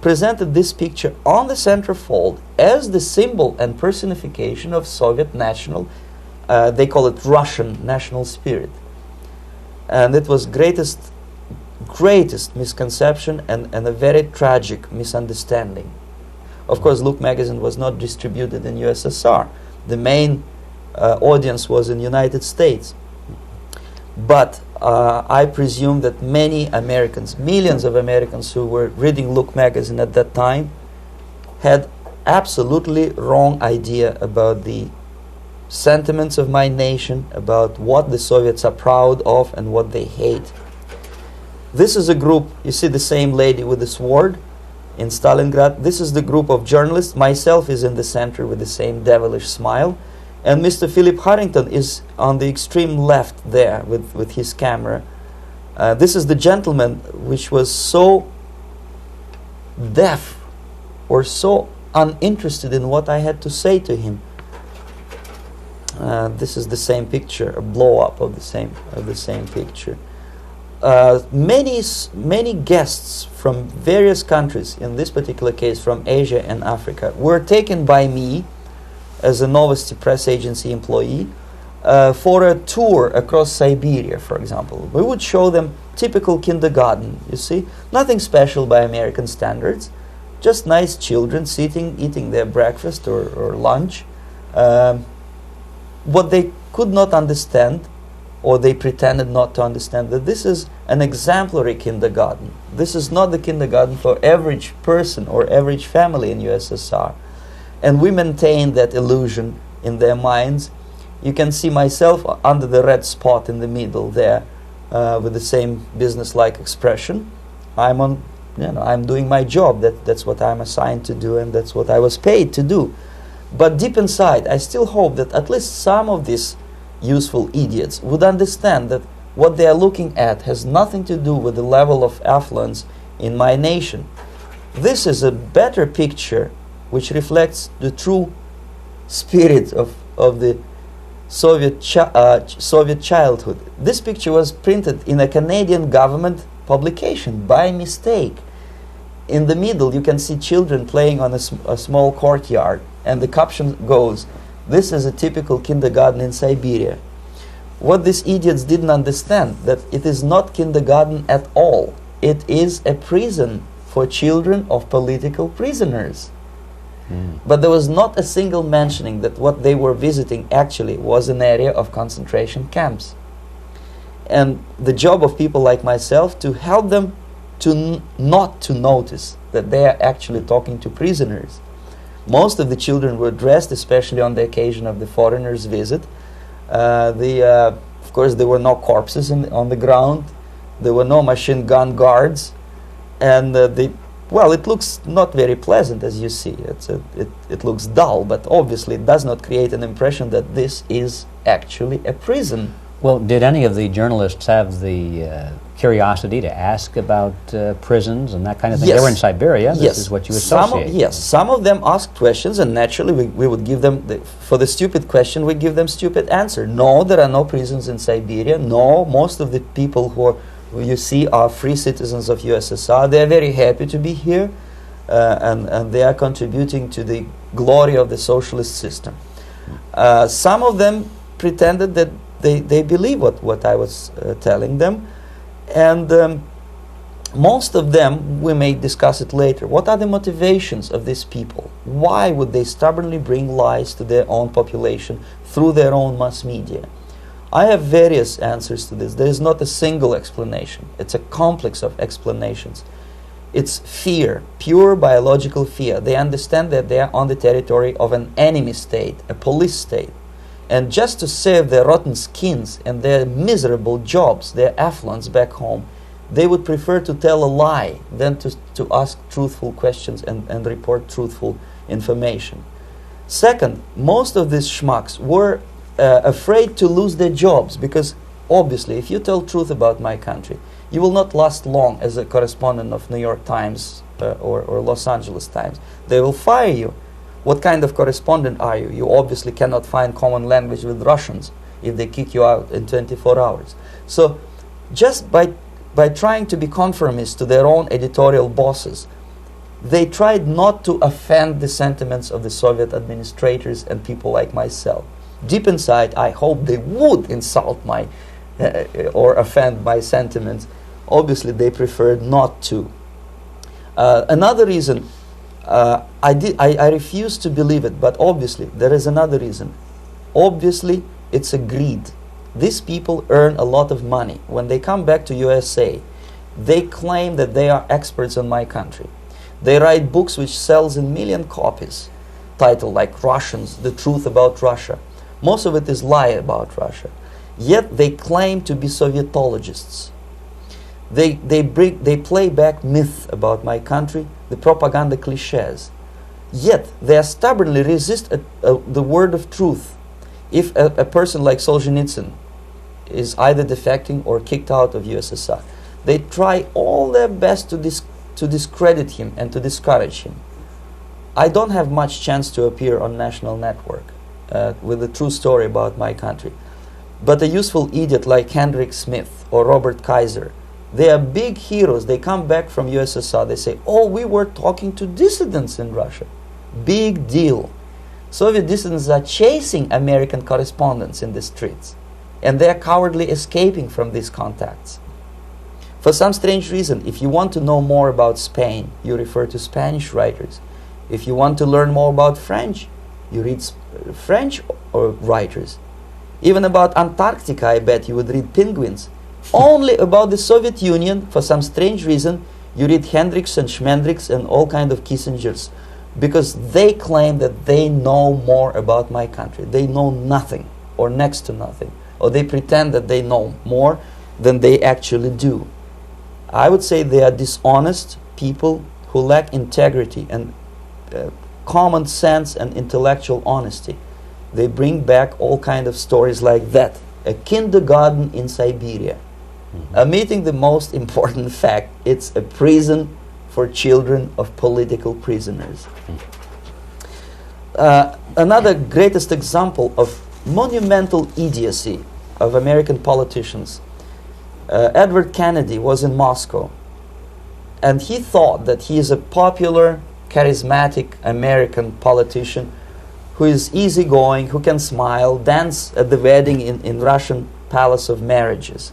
presented this picture on the centerfold as the symbol and personification of Soviet national, they call it Russian national spirit. And it was greatest misconception and a very tragic misunderstanding. Of course, Look magazine was not distributed in USSR. The main audience was in United States. But I presume that many Americans, millions of Americans who were reading Look magazine at that time, had absolutely wrong idea about the sentiments of my nation, about what the Soviets are proud of and what they hate. This is a group, you see the same lady with the sword in Stalingrad. This is the group of journalists. Myself is in the center with the same devilish smile. And Mr. Philip Harrington is on the extreme left there with his camera. This is the gentleman which was so deaf or so uninterested in what I had to say to him. This is the same picture, a blow-up of the same picture. Many guests from various countries, in this particular case from Asia and Africa, were taken by me as a Novosti Press Agency employee for a tour across Siberia, for example. We would show them typical kindergarten, you see, nothing special by American standards, just nice children sitting, eating their breakfast or lunch. What they could not understand, or they pretended not to understand, that this is an exemplary kindergarten. This is not the kindergarten for average person or average family in USSR. And we maintain that illusion in their minds. You can see myself under the red spot in the middle there, with the same business-like expression. I'm doing my job. That's what I'm assigned to do, and that's what I was paid to do. But deep inside, I still hope that at least some of these useful idiots would understand that what they are looking at has nothing to do with the level of affluence in my nation. This is a better picture which reflects the true spirit of the Soviet childhood. This picture was printed in a Canadian government publication by mistake. In the middle, you can see children playing on a small courtyard, and the caption goes, "This is a typical kindergarten in Siberia." What these idiots didn't understand, that it is not kindergarten at all. It is a prison for children of political prisoners. But there was not a single mentioning that what they were visiting actually was an area of concentration camps. And the job of people like myself to help them to not to notice that they are actually talking to prisoners. Most of the children were dressed, especially on the occasion of the foreigners' visit. Of course, there were no corpses on the ground. There were no machine gun guards, and well, it looks not very pleasant, as you see. It looks dull, but obviously it does not create an impression that this is actually a prison. Well, did any of the journalists have the curiosity to ask about prisons and that kind of thing? Yes. They were in Siberia. This Yes. is what you associate. Yes, some of them asked questions, and naturally we would give them, for the stupid question, we give them stupid answer. No, there are no prisons in Siberia. No, most of the people who you see are free citizens of USSR. They are very happy to be here, and they are contributing to the glory of the socialist system. Some of them pretended that they believe what I was telling them, and most of them, we may discuss it later, what are the motivations of these people? Why would they stubbornly bring lies to their own population through their own mass media? I have various answers to this. There is not a single explanation. It's a complex of explanations. It's fear, pure biological fear. They understand that they are on the territory of an enemy state, a police state. And just to save their rotten skins and their miserable jobs, their affluence back home, they would prefer to tell a lie than to ask truthful questions and report truthful information. Second, most of these schmucks were afraid to lose their jobs, because obviously if you tell truth about my country, you will not last long as a correspondent of New York Times or Los Angeles Times. They will fire you. What kind of correspondent are you? You obviously cannot find common language with Russians if they kick you out in 24 hours. So just by trying to be conformist to their own editorial bosses, they tried not to offend the sentiments of the Soviet administrators and people like myself. Deep inside, I hope they would insult my or offend my sentiments. Obviously, they preferred not to. Another reason, I refuse to believe it, but obviously there is another reason. Obviously, it's a greed. These people earn a lot of money. When they come back to USA, they claim that they are experts on my country. They write books which sells in million copies, titled like Russians, The Truth About Russia. Most of it is lie about Russia. Yet they claim to be Sovietologists. They play back myth about my country, the propaganda cliches. Yet they stubbornly resist the word of truth. If a person like Solzhenitsyn is either defecting or kicked out of USSR, they try all their best to discredit him and to discourage him. I don't have much chance to appear on national network with a true story about my country. But a useful idiot like Hendrik Smith or Robert Kaiser, they are big heroes. They come back from USSR. They say, oh, we were talking to dissidents in Russia. Big deal. Soviet dissidents are chasing American correspondents in the streets, and they are cowardly escaping from these contacts. For some strange reason, if you want to know more about Spain, you refer to Spanish writers. If you want to learn more about French, you read French writers. Even about Antarctica, I bet you would read Penguins. Only about the Soviet Union, for some strange reason, you read Hendricks and Schmendricks and all kind of Kissingers, because they claim that they know more about my country. They know nothing, or next to nothing, or they pretend that they know more than they actually do. I would say they are dishonest people who lack integrity and common sense and intellectual honesty. They bring back all kind of stories like that. A kindergarten in Siberia. Omitting the most important fact, it's a prison for children of political prisoners. Another greatest example of monumental idiocy of American politicians. Edward Kennedy was in Moscow, and he thought that he is a popular, charismatic American politician who is easygoing, who can smile, dance at the wedding in Russian Palace of Marriages.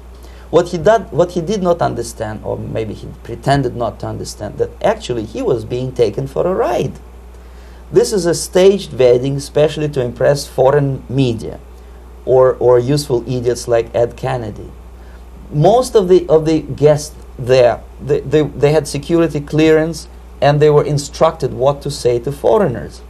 What he did not understand, or maybe he pretended not to understand, that actually he was being taken for a ride. This is a staged wedding, especially to impress foreign media or useful idiots like Ed Kennedy. Most of the guests there, they had security clearance, and they were instructed what to say to foreigners.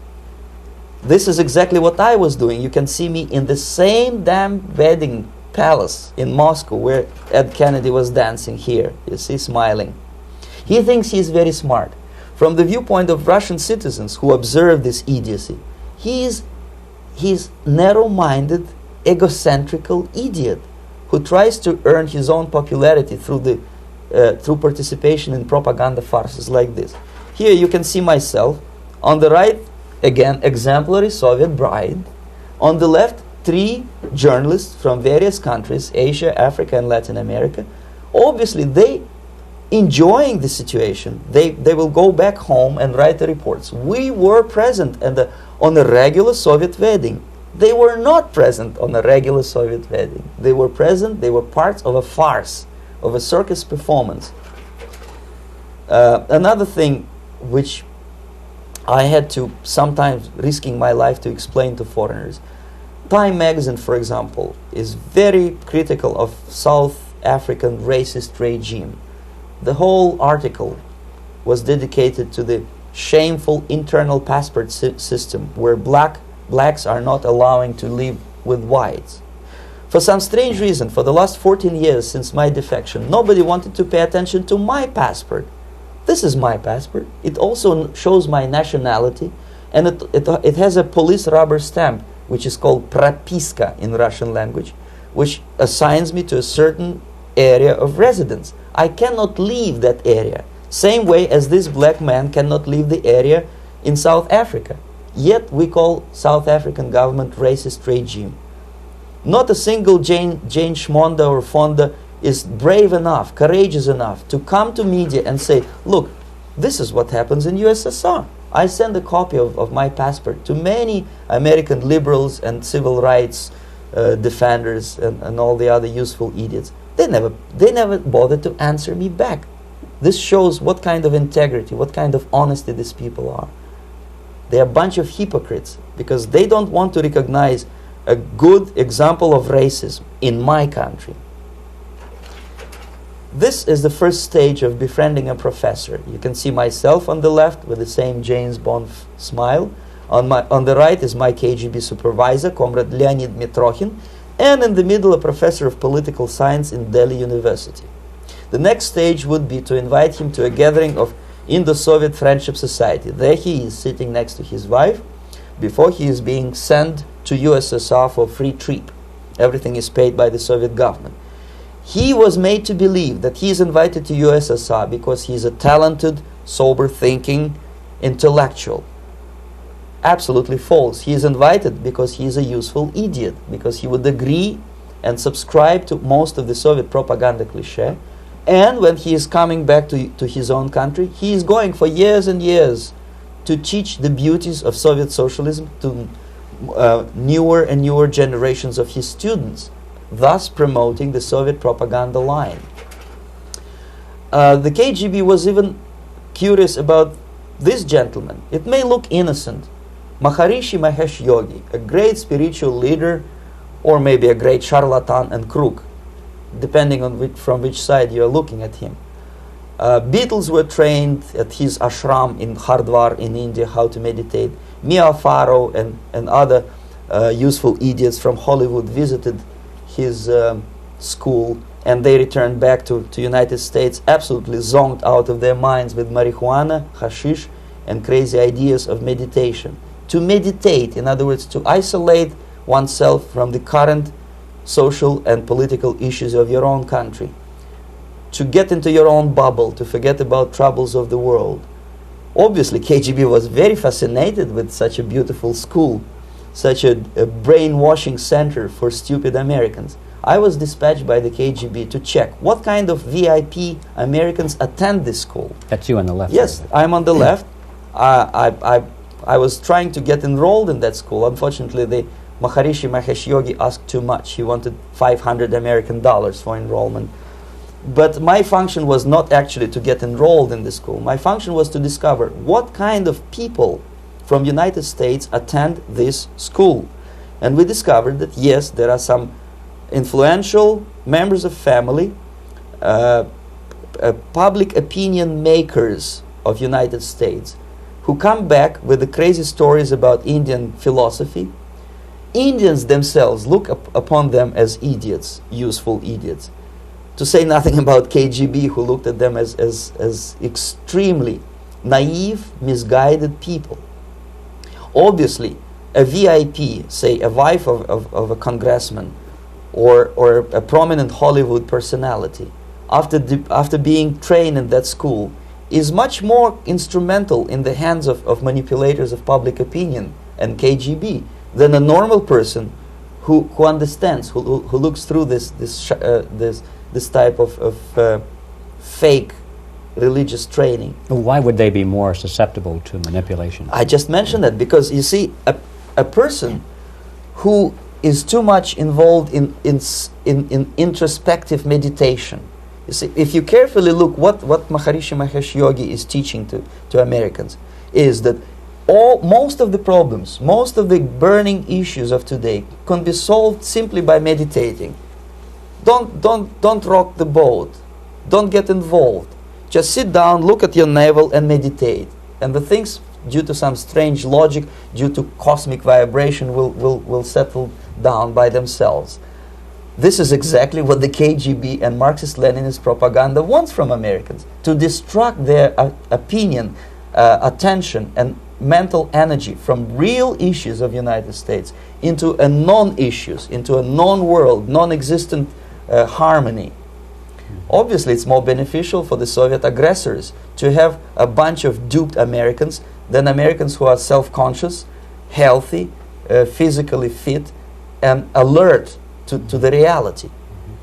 This is exactly what I was doing. You can see me in the same damn wedding palace in Moscow where Ed Kennedy was dancing here. You see, smiling. He thinks he is very smart. From the viewpoint of Russian citizens who observe this idiocy, he's narrow-minded, egocentrical idiot who tries to earn his own popularity through participation in propaganda farces like this. Here you can see myself. On the right, again, exemplary Soviet bride. On the left, 3 journalists from various countries, Asia, Africa, and Latin America. Obviously, they enjoying the situation. They will go back home and write the reports. We were present on a regular Soviet wedding. They were not present on a regular Soviet wedding. They were present, they were parts of a farce, of a circus performance. Another thing which I had to sometimes risking my life to explain to foreigners. Time magazine, for example, is very critical of South African racist regime. The whole article was dedicated to the shameful internal passport system where blacks are not allowing to live with whites. For some strange reason, for the last 14 years since my defection, nobody wanted to pay attention to my passport. This is my passport. It also shows my nationality, and it has a police rubber stamp, which is called propiska in Russian language, which assigns me to a certain area of residence. I cannot leave that area, same way as this black man cannot leave the area in South Africa. Yet we call South African government racist regime. Not a single Jane Schmonda or Fonda is brave enough, courageous enough to come to media and say, look, this is what happens in USSR. I send a copy of my passport to many American liberals and civil rights defenders and all the other useful idiots. They never bothered to answer me back. This shows what kind of integrity, what kind of honesty these people are. They are a bunch of hypocrites because they don't want to recognize a good example of racism in my country. This is the first stage of befriending a professor. You can see myself on the left with the same James Bond smile. On the right is my KGB supervisor, Comrade Leonid Mitrokhin, and in the middle a professor of political science in Delhi University. The next stage would be to invite him to a gathering of Indo-Soviet Friendship Society. There he is sitting next to his wife before he is being sent to USSR for free trip. Everything is paid by the Soviet government. He was made to believe that he is invited to USSR because he is a talented, sober-thinking intellectual. Absolutely false. He is invited because he is a useful idiot, because he would agree and subscribe to most of the Soviet propaganda cliché. And when he is coming back to his own country, he is going for years and years to teach the beauties of Soviet socialism, newer and newer generations of his students, thus promoting the Soviet propaganda line. The KGB was even curious about this gentleman. It may look innocent. Maharishi Mahesh Yogi, a great spiritual leader, or maybe a great charlatan and crook, depending on from which side you are looking at him. Beatles were trained at his ashram in Hardwar in India how to meditate. Mia Farrow and other useful idiots from Hollywood visited his school, and they returned back to United States absolutely zonked out of their minds with marijuana, hashish, and crazy ideas of meditation. To meditate, in other words, to isolate oneself from the current social and political issues of your own country, to get into your own bubble, to forget about troubles of the world. Obviously, KGB was very fascinated with such a beautiful school, such a brainwashing center for stupid Americans. I was dispatched by the KGB to check what kind of VIP Americans attend this school. That's you on the left. Yes, I'm on the left. I was trying to get enrolled in that school. Unfortunately, the Maharishi Mahesh Yogi asked too much. He wanted $500 American for enrollment. But my function was not actually to get enrolled in the school. My function was to discover what kind of people from United States attend this school. And we discovered that yes, there are some influential members of family, public opinion makers of United States who come back with the crazy stories about Indian philosophy. Indians themselves look upon them as idiots, useful idiots. To say nothing about KGB, who looked at them as extremely naive, misguided people. Obviously, a VIP, say a wife of a congressman, or a prominent Hollywood personality, after being trained in that school, is much more instrumental in the hands of manipulators of public opinion and KGB than a normal person who understands, who looks through this type of fake religious training. Why would they be more susceptible to manipulation? I just mentioned that because, you see, a person who is too much involved in introspective meditation. You see, if you carefully look what Maharishi Mahesh Yogi is teaching to Americans, is that most of the problems, most of the burning issues of today can be solved simply by meditating. Don't rock the boat. Don't get involved. Just sit down, look at your navel, and meditate. And the things, due to some strange logic, due to cosmic vibration, will settle down by themselves. This is exactly what the KGB and Marxist-Leninist propaganda wants from Americans, to distract their opinion, attention, and mental energy from real issues of United States into a non-issues, into a non-world, non-existent harmony. Obviously, it's more beneficial for the Soviet aggressors to have a bunch of duped Americans than Americans who are self-conscious, healthy, physically fit, and alert to the reality.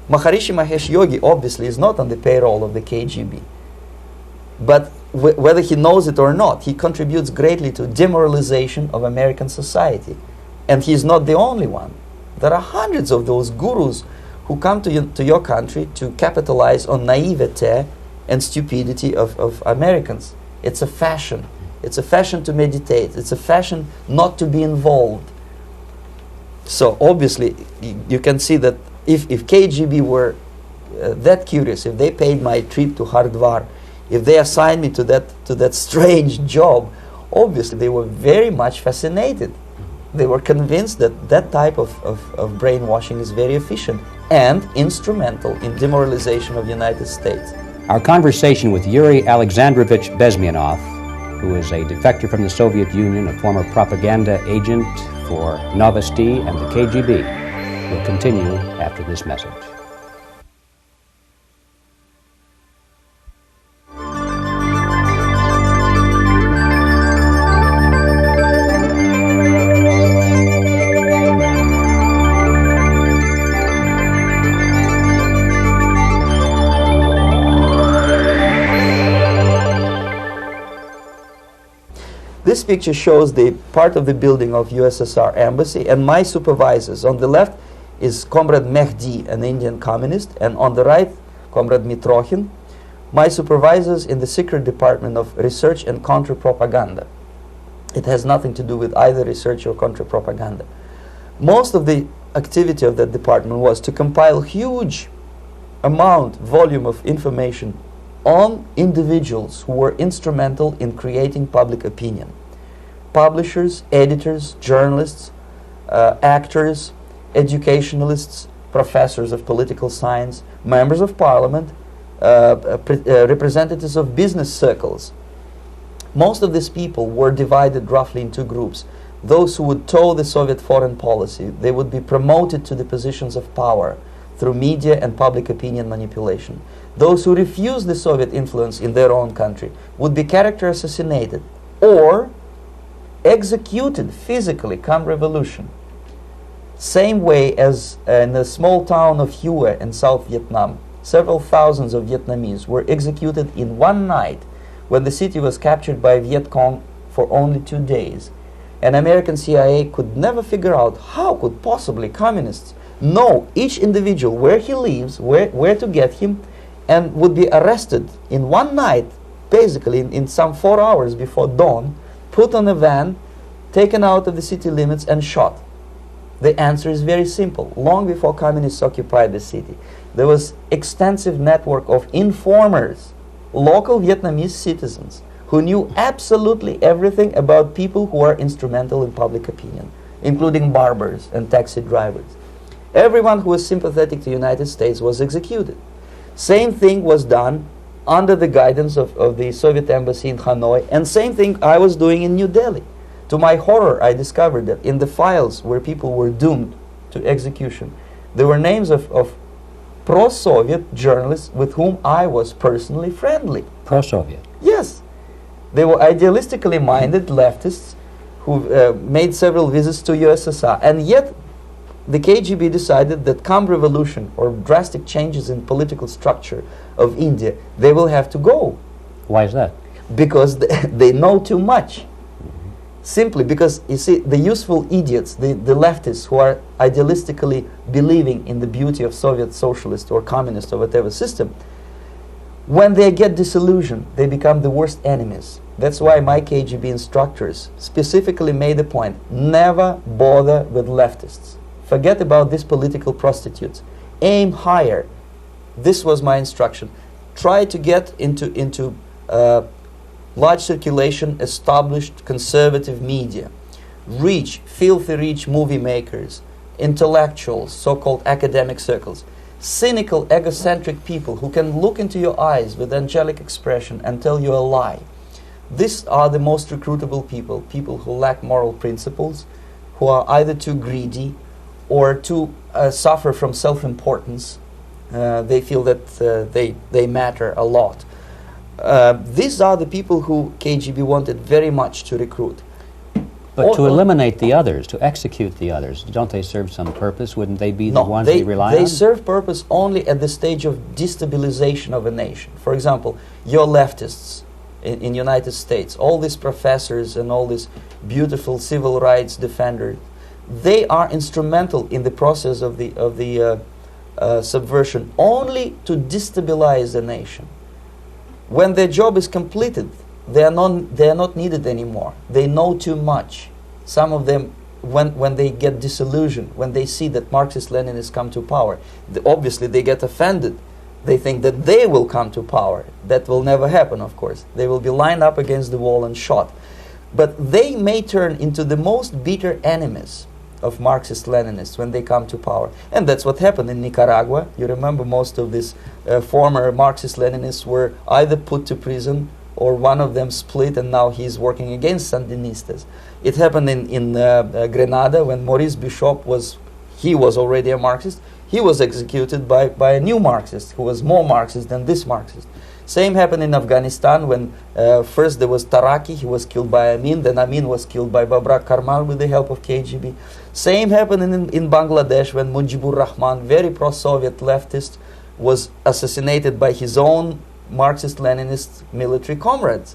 Maharishi Mahesh Yogi obviously is not on the payroll of the KGB. But whether he knows it or not, he contributes greatly to demoralization of American society. And he's not the only one. There are hundreds of those gurus who come to your country to capitalize on naivete and stupidity of Americans. It's a fashion. It's a fashion to meditate. It's a fashion not to be involved. So obviously, you can see that if KGB were that curious, if they paid my trip to Hardwar, if they assigned me to that strange job, obviously they were very much fascinated. They were convinced that that type of brainwashing is very efficient and instrumental in demoralization of the United States. Our conversation with Yuri Alexandrovich Bezmenov, who is a defector from the Soviet Union, a former propaganda agent for Novosti and the KGB, will continue after this message. This picture shows the part of the building of USSR embassy, and my supervisors. On the left is Comrade Mehdi, an Indian communist, and on the right, Comrade Mitrokhin, my supervisors in the secret department of research and counter-propaganda. It has nothing to do with either research or counter-propaganda. Most of the activity of that department was to compile huge volume of information on individuals who were instrumental in creating public opinion. Publishers, editors, journalists, actors, educationalists, professors of political science, members of parliament, representatives of business circles. Most of these people were divided roughly in two groups. Those who would toe the Soviet foreign policy, they would be promoted to the positions of power through media and public opinion manipulation. Those who refused the Soviet influence in their own country would be character assassinated or executed physically come revolution. Same way as in the small town of Hue in South Vietnam, several thousands of Vietnamese were executed in one night when the city was captured by Viet Cong for only 2 days. And American CIA could never figure out how could possibly communists know each individual, where he lives, where to get him, and would be arrested in one night, basically in some 4 hours before dawn, put on a van, taken out of the city limits and shot. The answer is very simple. Long before communists occupied the city, there was extensive network of informers, local Vietnamese citizens, who knew absolutely everything about people who are instrumental in public opinion, including barbers and taxi drivers. Everyone who was sympathetic to the United States was executed. Same thing was done under the guidance of the Soviet embassy in Hanoi, and same thing I was doing in New Delhi. To my horror, I discovered that in the files where people were doomed to execution, there were names of pro-Soviet journalists with whom I was personally friendly. Pro-Soviet? Yes. They were idealistically minded leftists who made several visits to USSR, and yet the KGB decided that come revolution or drastic changes in political structure of India, they will have to go. Why is that? Because they know too much. Simply because, you see, the useful idiots, the leftists who are idealistically believing in the beauty of Soviet socialist or communist or whatever system, when they get disillusioned, they become the worst enemies. That's why my KGB instructors specifically made a point, never bother with leftists. Forget about these political prostitutes. Aim higher. This was my instruction. Try to get into large circulation, established conservative media. Filthy rich movie makers, intellectuals, so-called academic circles. Cynical, egocentric people who can look into your eyes with angelic expression and tell you a lie. These are the most recruitable people, people who lack moral principles, who are either too greedy or too suffer from self-importance. They feel that they matter a lot. These are the people who KGB wanted very much to recruit. But to eliminate the others, to execute the others, don't they serve some purpose? Wouldn't they be the ones they rely on? They serve purpose only at the stage of destabilization of a nation. For example, your leftists in United States, all these professors and all these beautiful civil rights defenders, they are instrumental in the process of the subversion only to destabilize the nation. When their job is completed, they are not needed anymore. They know too much. Some of them, when they get disillusioned, when they see that Marxist-Leninists come to power, obviously they get offended. They think that they will come to power. That will never happen, of course. They will be lined up against the wall and shot. But they may turn into the most bitter enemies of Marxist-Leninists when they come to power. And that's what happened in Nicaragua. You remember most of these former Marxist-Leninists were either put to prison or one of them split, and now he's working against Sandinistas. It happened in Grenada when Maurice Bishop was already a Marxist. He was executed by a new Marxist who was more Marxist than this Marxist. Same happened in Afghanistan when first there was Taraki, he was killed by Amin, then Amin was killed by Babrak Karmal with the help of KGB. Same happened in Bangladesh when Mujibur Rahman, very pro-Soviet leftist, was assassinated by his own Marxist-Leninist military comrades.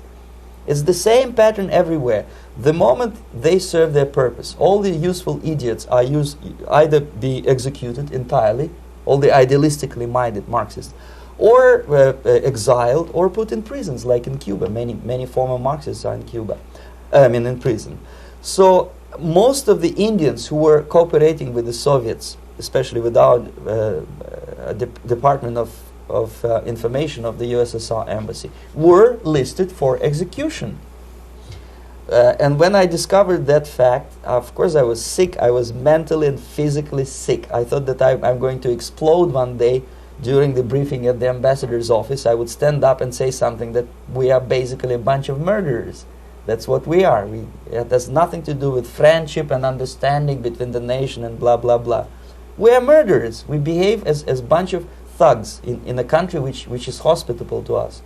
It's the same pattern everywhere. The moment they serve their purpose, all the useful idiots are either be executed entirely, all the idealistically minded Marxists, or exiled or put in prisons, like in Cuba. Many former Marxists are in Cuba, in prison. So most of the Indians who were cooperating with the Soviets, especially with our Department of Information of the USSR Embassy, were listed for execution. And when I discovered that fact, of course I was sick. I was mentally and physically sick. I thought that I'm going to explode one day during the briefing at the ambassador's office. I would stand up and say something that we are basically a bunch of murderers. That's what we are. It has nothing to do with friendship and understanding between the nation and blah, blah, blah. We are murderers. We behave as a bunch of thugs in a country which is hospitable to us,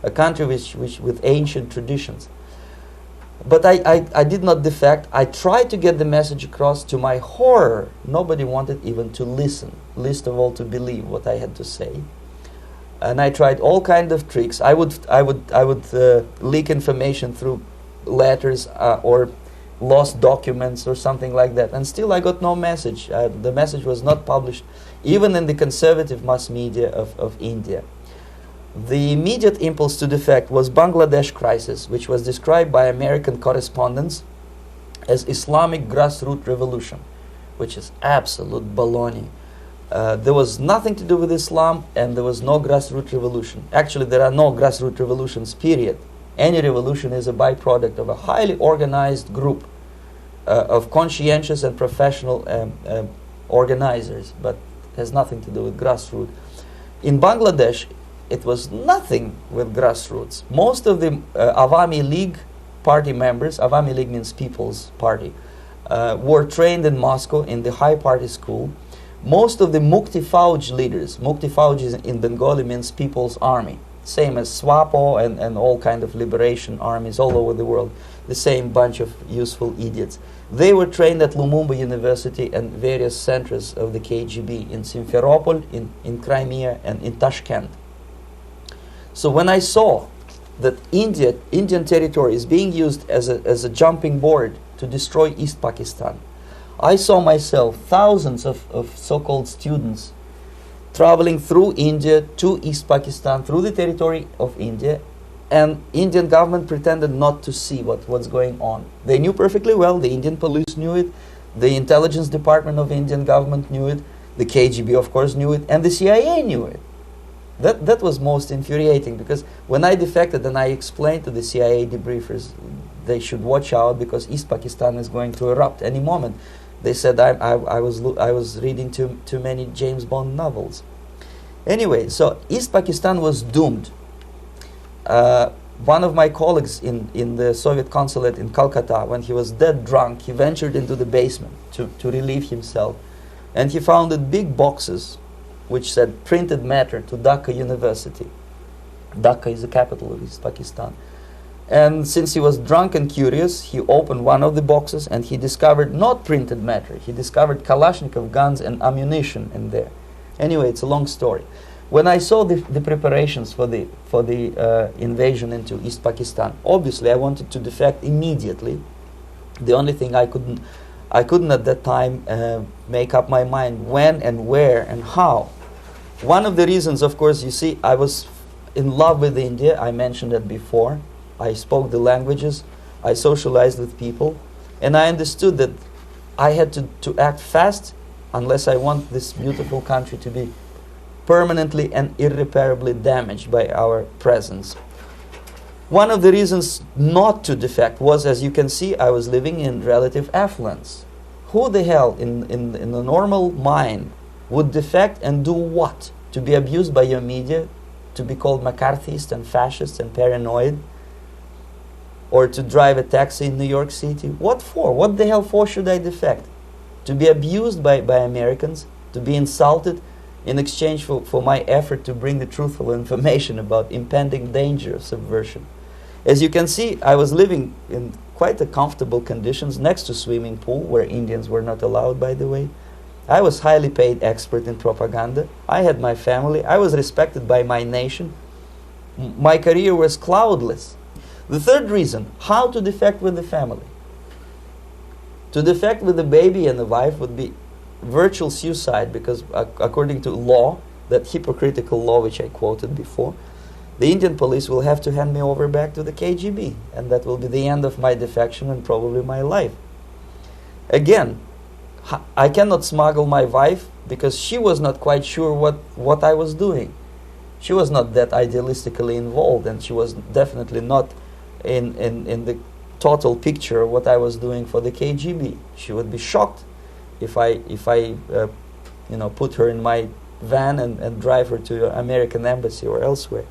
a country which with ancient traditions. But I did not defect. I tried to get the message across. To my horror, nobody wanted even to listen, least of all to believe what I had to say. And I tried all kinds of tricks. I would leak information through letters or lost documents or something like that. And still I got no message. The message was not published, even in the conservative mass media of India. The immediate impulse to defect was Bangladesh crisis, which was described by American correspondents as Islamic grassroots revolution, which is absolute baloney. There was nothing to do with Islam, and there was no grassroots revolution. Actually, there are no grassroots revolutions, period. Any revolution is a byproduct of a highly organized group of conscientious and professional organizers, but has nothing to do with grassroots. In Bangladesh, it was nothing with grassroots. Most of the Awami League party members, Awami League means People's Party, were trained in Moscow in the High Party School. Most of the Mukti Fauj leaders, Mukti Fauj in Bengali means People's Army, same as SWAPO and all kind of liberation armies all over the world, the same bunch of useful idiots. They were trained at Lumumba University and various centers of the KGB in Simferopol, in Crimea, and in Tashkent. So when I saw that Indian territory is being used as a jumping board to destroy East Pakistan, I saw myself thousands of so-called students traveling through India to East Pakistan, through the territory of India, and Indian government pretended not to see what's going on. They knew perfectly well, the Indian police knew it, the intelligence department of Indian government knew it, the KGB of course knew it, and the CIA knew it. That was most infuriating, because when I defected and I explained to the CIA debriefers they should watch out because East Pakistan is going to erupt any moment, they said I was reading too many James Bond novels. Anyway, so East Pakistan was doomed. One of my colleagues in the Soviet consulate in Calcutta, when he was dead drunk, he ventured into the basement to relieve himself, and he found big boxes which said printed matter to Dhaka University. Dhaka is the capital of East Pakistan. And since he was drunk and curious, he opened one of the boxes and he discovered not printed matter. He discovered Kalashnikov guns and ammunition in there. Anyway, it's a long story. When I saw the preparations for the invasion into East Pakistan, obviously I wanted to defect immediately. The only thing I couldn't at that time make up my mind when and where and how. One of the reasons, of course, you see, I was in love with India. I mentioned that before. I spoke the languages. I socialized with people. And I understood that I had to act fast unless I want this beautiful country to be permanently and irreparably damaged by our presence. One of the reasons not to defect was, as you can see, I was living in relative affluence. Who the hell in a normal mind would defect and do what? To be abused by your media, to be called McCarthyist and fascist and paranoid, or to drive a taxi in New York City? What for? What the hell for should I defect? To be abused by Americans, to be insulted in exchange for my effort to bring the truthful information about impending danger of subversion. As you can see, I was living in quite a comfortable conditions next to swimming pool, where Indians were not allowed, by the way. I was highly paid expert in propaganda. I had my family. I was respected by my nation. My career was cloudless. The third reason, how to defect with the family. To defect with the baby and the wife would be virtual suicide, because according to law, that hypocritical law which I quoted before, the Indian police will have to hand me over back to the KGB, and that will be the end of my defection and probably my life. Again, I cannot smuggle my wife because she was not quite sure what I was doing. She was not that idealistically involved, and she was definitely not in the total picture of what I was doing for the KGB. She would be shocked if I put her in my van and drive her to the American embassy or elsewhere.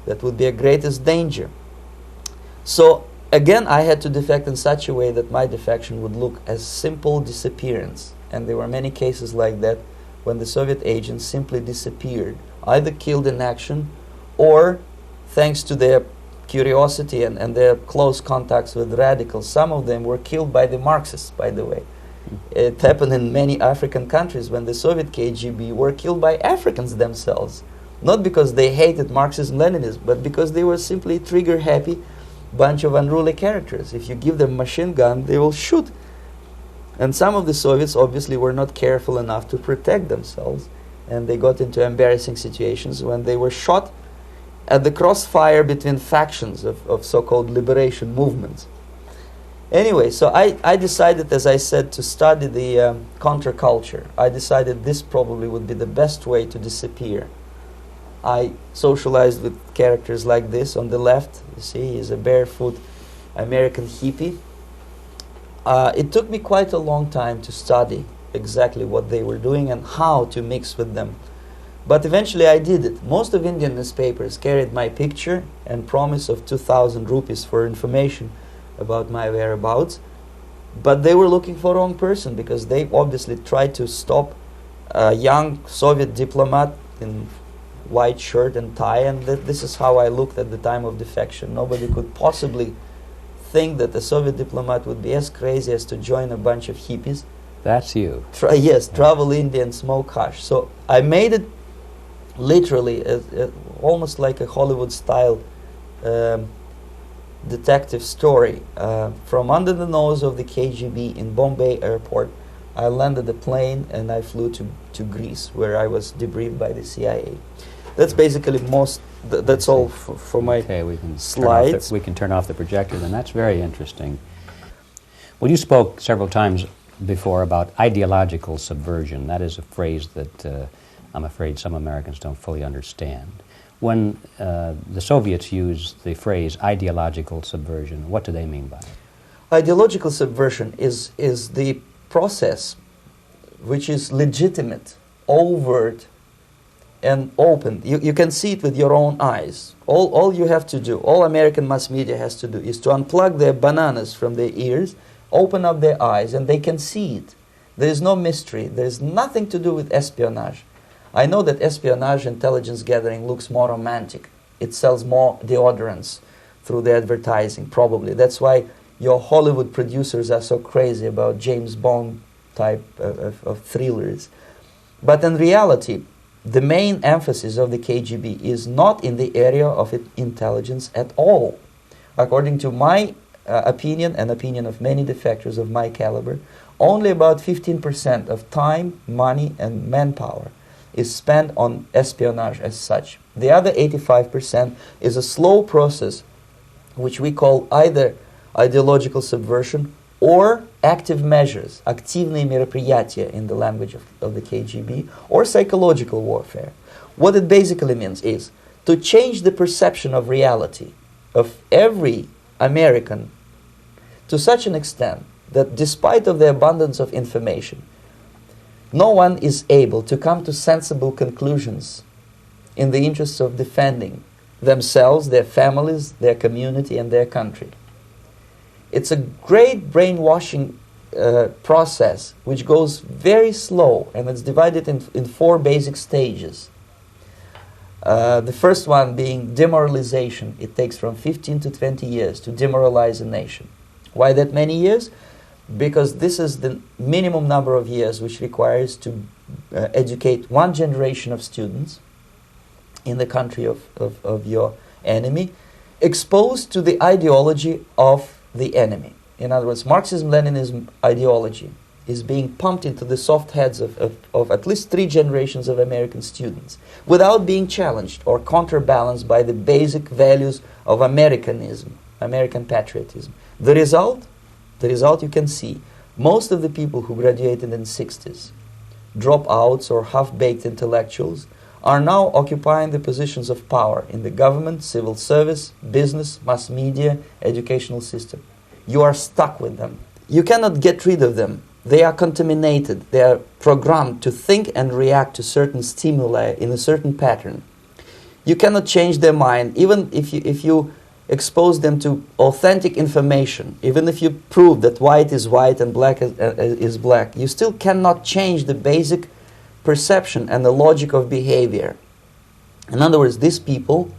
That would be a greatest danger. So again, I had to defect in such a way that my defection would look as simple disappearance. And there were many cases like that when the Soviet agents simply disappeared, either killed in action or, thanks to their curiosity and their close contacts with radicals, some of them were killed by the Marxists, by the way. It happened in many African countries when the Soviet KGB were killed by Africans themselves. Not because they hated Marxism-Leninism, but because they were simply trigger-happy bunch of unruly characters. If you give them a machine gun, they will shoot. And some of the Soviets obviously were not careful enough to protect themselves, and they got into embarrassing situations when they were shot at the crossfire between factions of so-called liberation movements. Anyway, so I decided, as I said, to study the counterculture. I decided this probably would be the best way to disappear. I socialized with characters like this. On the left, you see, he's a barefoot American hippie. It took me quite a long time to study exactly what they were doing and how to mix with them. But eventually I did it. Most of Indian newspapers carried my picture and promise of 2,000 rupees for information about my whereabouts. But they were looking for the wrong person, because they obviously tried to stop a young Soviet diplomat in white shirt and tie, and this is how I looked at the time of defection. Nobody could possibly think that a Soviet diplomat would be as crazy as to join a bunch of hippies. That's you. Travel India and smoke hash. So I made it literally almost like a Hollywood-style detective story. From under the nose of the KGB in Bombay airport, I landed the plane and I flew to Greece, where I was debriefed by the CIA. That's basically that's all for my slides. We can turn off the projector, then. That's very interesting. Well, you spoke several times before about ideological subversion. That is a phrase that I'm afraid some Americans don't fully understand. When the Soviets use the phrase ideological subversion, what do they mean by it? Ideological subversion is the process which is legitimate, overt, and open. You can see it with your own eyes. All you have to do, all American mass media has to do, is to unplug their bananas from their ears, open up their eyes, and they can see it. There is no mystery. There is nothing to do with espionage. I know that espionage intelligence gathering looks more romantic. It sells more deodorants through the advertising, probably. That's why your Hollywood producers are so crazy about James Bond type of thrillers. But in reality, the main emphasis of the KGB is not in the area of intelligence at all. According to my opinion and opinion of many defectors of my caliber, only about 15% of time, money, and manpower is spent on espionage as such. The other 85% is a slow process which we call either ideological subversion or active measures, активные мероприятия in the language of the KGB, or psychological warfare. What it basically means is to change the perception of reality of every American to such an extent that despite of the abundance of information, no one is able to come to sensible conclusions in the interests of defending themselves, their families, their community, and their country. It's a great brainwashing process which goes very slow, and it's divided in 4 basic stages. The first one being demoralization. It takes from 15 to 20 years to demoralize a nation. Why that many years? Because this is the minimum number of years which requires to educate one generation of students in the country of your enemy, exposed to the ideology of the enemy. In other words, Marxism-Leninism ideology is being pumped into the soft heads of at least 3 generations of American students without being challenged or counterbalanced by the basic values of Americanism, American patriotism. The result you can see. Most of the people who graduated in the 60s, dropouts or half-baked intellectuals, are now occupying the positions of power in the government, civil service, business, mass media, educational system. You are stuck with them. You cannot get rid of them. They are contaminated. They are programmed to think and react to certain stimuli in a certain pattern. You cannot change their mind, even if you expose them to authentic information, even if you prove that white is white and black is black. You still cannot change the basic perception and the logic of behavior. In other words, these people,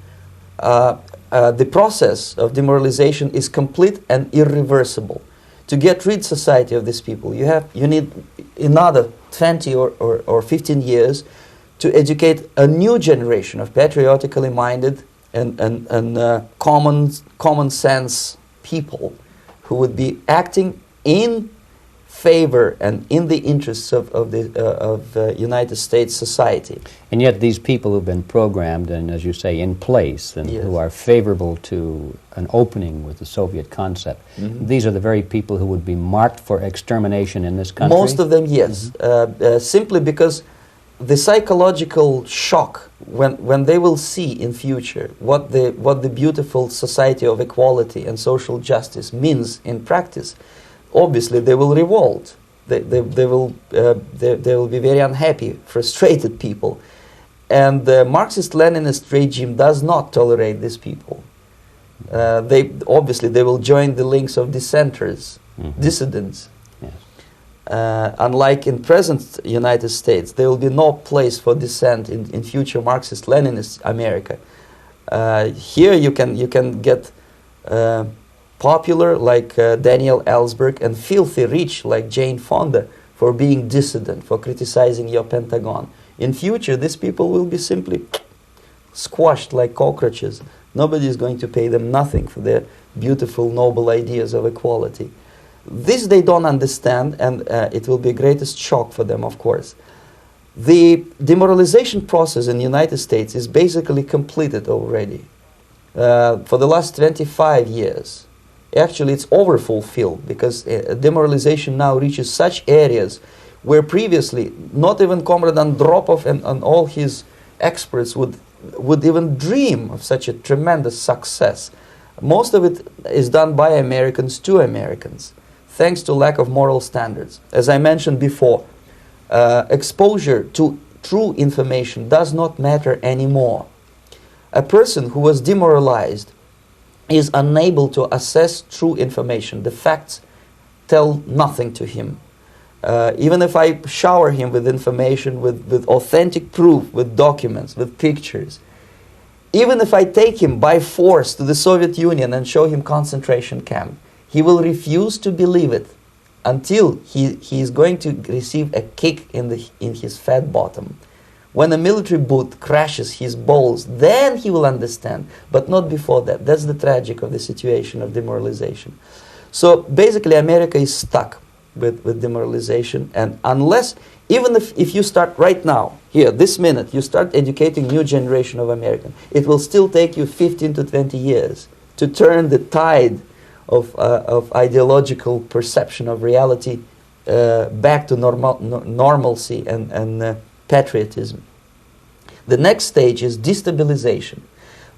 the process of demoralization is complete and irreversible. To get rid society of these people, you need another 20 or 15 years to educate a new generation of patriotically minded and common sense people who would be acting in favor and in the interests of United States society. And yet these people who've been programmed and, as you say, in place and Yes. who are favorable to an opening with the Soviet concept, these are the very people who would be marked for extermination in this country? Most of them, yes. Simply because the psychological shock when they will see in future what the beautiful society of equality and social justice means in practice, obviously they will revolt. They will be very unhappy, frustrated people, and the Marxist-Leninist regime does not tolerate these people. They will join the links of dissenters, dissidents. Yes. Unlike in present United States, there will be no place for dissent in future Marxist-Leninist America. Here you can get popular like Daniel Ellsberg and filthy rich like Jane Fonda for being dissident, for criticizing your Pentagon. In future, these people will be simply squashed like cockroaches. Nobody is going to pay them nothing for their beautiful, noble ideas of equality. This they don't understand, and it will be a greatest shock for them, of course. The demoralization process in the United States is basically completed already. For the last 25 years. Actually, it's overfulfilled because demoralization now reaches such areas where previously not even Comrade Andropov and all his experts would even dream of such a tremendous success. Most of it is done by Americans to Americans, thanks to lack of moral standards. As I mentioned before, exposure to true information does not matter anymore. A person who was demoralized is unable to assess true information. The facts tell nothing to him. Even if I shower him with information, with authentic proof, with documents, with pictures, even if I take him by force to the Soviet Union and show him concentration camp, he will refuse to believe it until he is going to receive a kick in his fat bottom. When a military boot crashes his balls, then he will understand, but not before that. That's the tragic of the situation of demoralization. So basically America is stuck with demoralization, and unless, even if you start right now, here, this minute, you start educating new generation of Americans, it will still take you 15 to 20 years to turn the tide of ideological perception of reality back to normalcy and patriotism. The next stage is destabilization.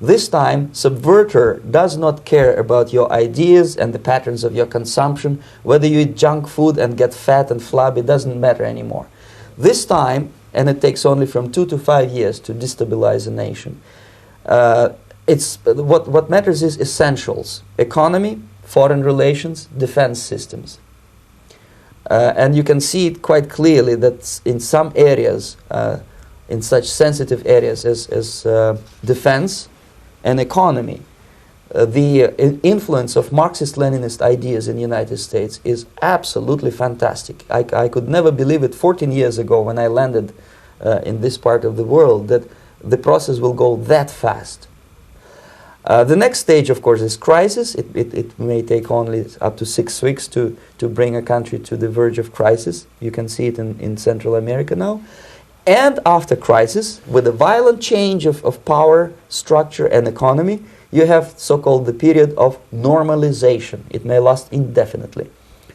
This time, subverter does not care about your ideas and the patterns of your consumption. Whether you eat junk food and get fat and flabby, doesn't matter anymore. This time, and it takes only from 2 to 5 years to destabilize a nation, what matters is essentials: economy, foreign relations, defense systems. And you can see it quite clearly that in some areas, in such sensitive areas as defense and economy, the influence of Marxist-Leninist ideas in the United States is absolutely fantastic. I could never believe it 14 years ago when I landed in this part of the world that the process will go that fast. The next stage, of course, is crisis. It may take only up to 6 weeks to bring a country to the verge of crisis. You can see it in Central America now. And after crisis, with a violent change of power, structure, and economy, you have so-called the period of normalization. It may last indefinitely.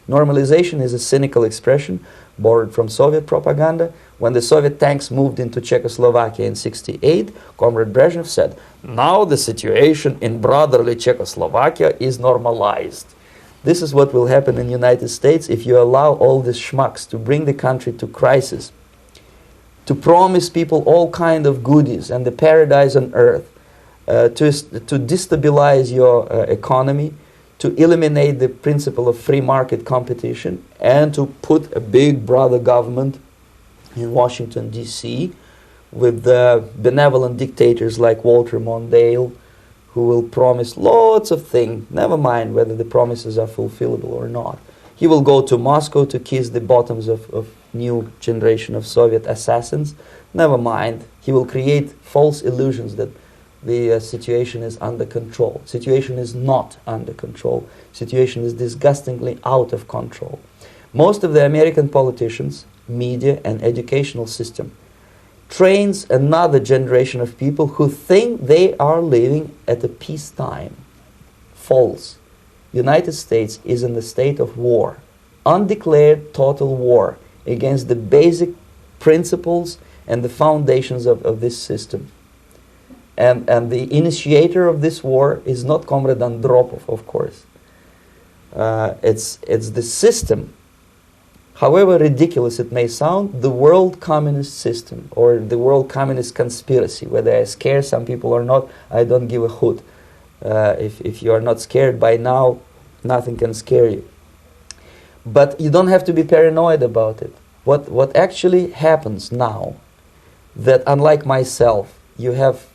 Normalization is a cynical expression borrowed from Soviet propaganda. When the Soviet tanks moved into Czechoslovakia in '68, Comrade Brezhnev said, "Now the situation in brotherly Czechoslovakia is normalized." This is what will happen in the United States if you allow all these schmucks to bring the country to crisis, to promise people all kind of goodies and the paradise on earth, to destabilize your economy, to eliminate the principle of free market competition, and to put a big brother government in Washington, D.C., with benevolent dictators like Walter Mondale, who will promise lots of things, never mind whether the promises are fulfillable or not. He will go to Moscow to kiss the bottoms of new generation of Soviet assassins, never mind. He will create false illusions that the situation is under control. Situation is not under control. Situation is disgustingly out of control. Most of the American politicians, media, and educational system trains another generation of people who think they are living at a peacetime. False. United States is in the state of war, undeclared total war against the basic principles and the foundations of this system. And the initiator of this war is not Comrade Andropov, of course. It's the system. However ridiculous it may sound, the world communist system or the world communist conspiracy, whether I scare some people or not, I don't give a hoot. If you are not scared by now, nothing can scare you. But you don't have to be paranoid about it. What actually happens now, that unlike myself, you have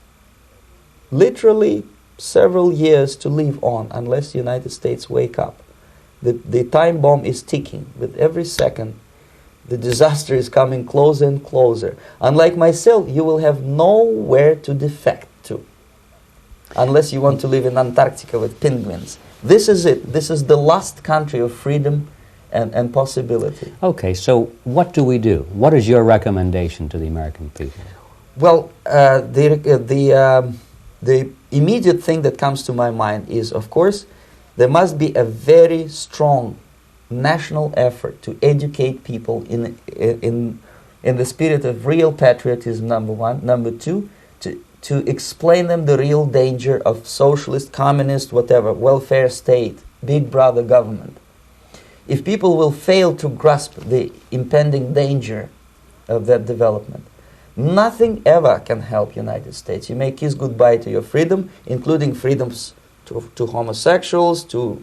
literally several years to live on unless the United States wake up. The time bomb is ticking. With every second, the disaster is coming closer and closer. Unlike myself, you will have nowhere to defect to, unless you want to live in Antarctica with penguins. This is it. This is the last country of freedom and possibility. Okay, so what do we do? What is your recommendation to the American people? Well, the immediate thing that comes to my mind is, of course, there must be a very strong national effort to educate people in the spirit of real patriotism, number one. Number two, to explain them the real danger of socialist, communist, whatever, welfare state, big brother government. If people will fail to grasp the impending danger of that development, nothing ever can help United States. You may kiss goodbye to your freedom, including freedoms to homosexuals, to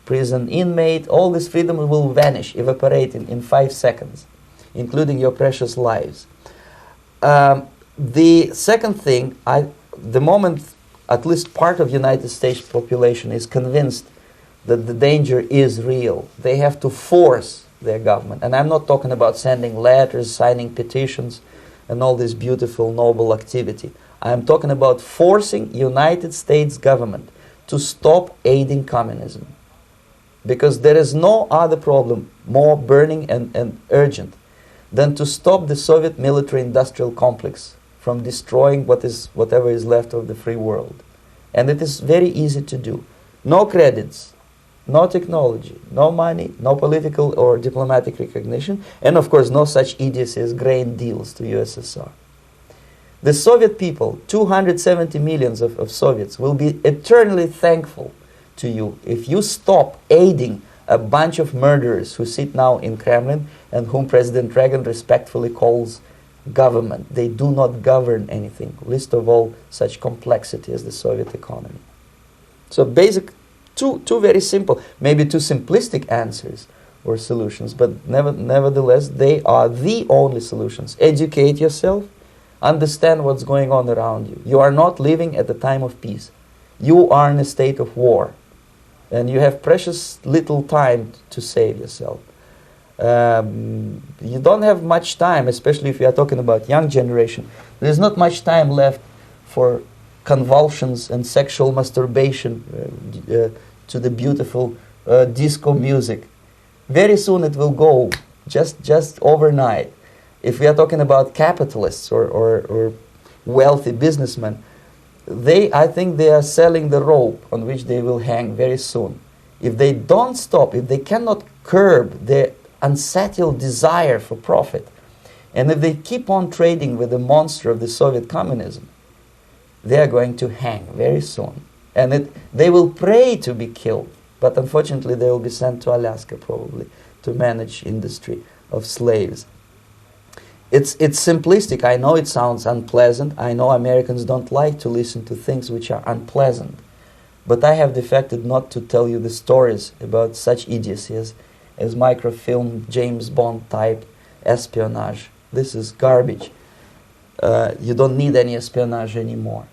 prison inmate. All this freedom will vanish, evaporate in 5 seconds, including your precious lives. The second thing, the moment at least part of United States population is convinced that the danger is real, they have to force their government. And I'm not talking about sending letters, signing petitions, and all this beautiful, noble activity. I'm talking about forcing United States government to stop aiding communism. Because there is no other problem more burning and urgent than to stop the Soviet military-industrial complex from destroying whatever is left of the free world. And it is very easy to do. No credits, no technology, no money, no political or diplomatic recognition, and of course no such idiocy as grain deals to USSR. The Soviet people, 270 millions of Soviets, will be eternally thankful to you if you stop aiding a bunch of murderers who sit now in Kremlin and whom President Reagan respectfully calls government. They do not govern anything, least of all such complexity as the Soviet economy. So basic, two very simple, maybe too simplistic answers or solutions, but nevertheless they are the only solutions. Educate yourself, understand what's going on around you. You are not living at the time of peace. You are in a state of war. And you have precious little time to save yourself. You don't have much time, especially if you are talking about young generation. There's not much time left for convulsions and sexual masturbation to the beautiful disco music. Very soon it will go, just overnight. If we are talking about capitalists or wealthy businessmen, I think they are selling the rope on which they will hang very soon. If they don't stop, if they cannot curb their unsettled desire for profit, and if they keep on trading with the monster of the Soviet communism, they are going to hang very soon. And they will pray to be killed, but unfortunately they will be sent to Alaska probably to manage industry of slaves. It's simplistic. I know it sounds unpleasant. I know Americans don't like to listen to things which are unpleasant. But I have defected not to tell you the stories about such idiocy as microfilm, James Bond type espionage. This is garbage. You don't need any espionage anymore.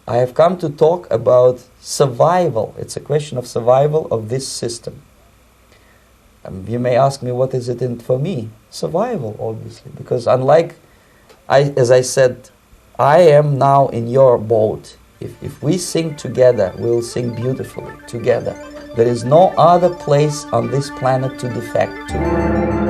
I have come to talk about survival. It's a question of survival of this system. You may ask me, what is it in for me? Survival, obviously, because as I said, I am now in your boat. If we sing together, we'll sing beautifully together. There is no other place on this planet to defect to.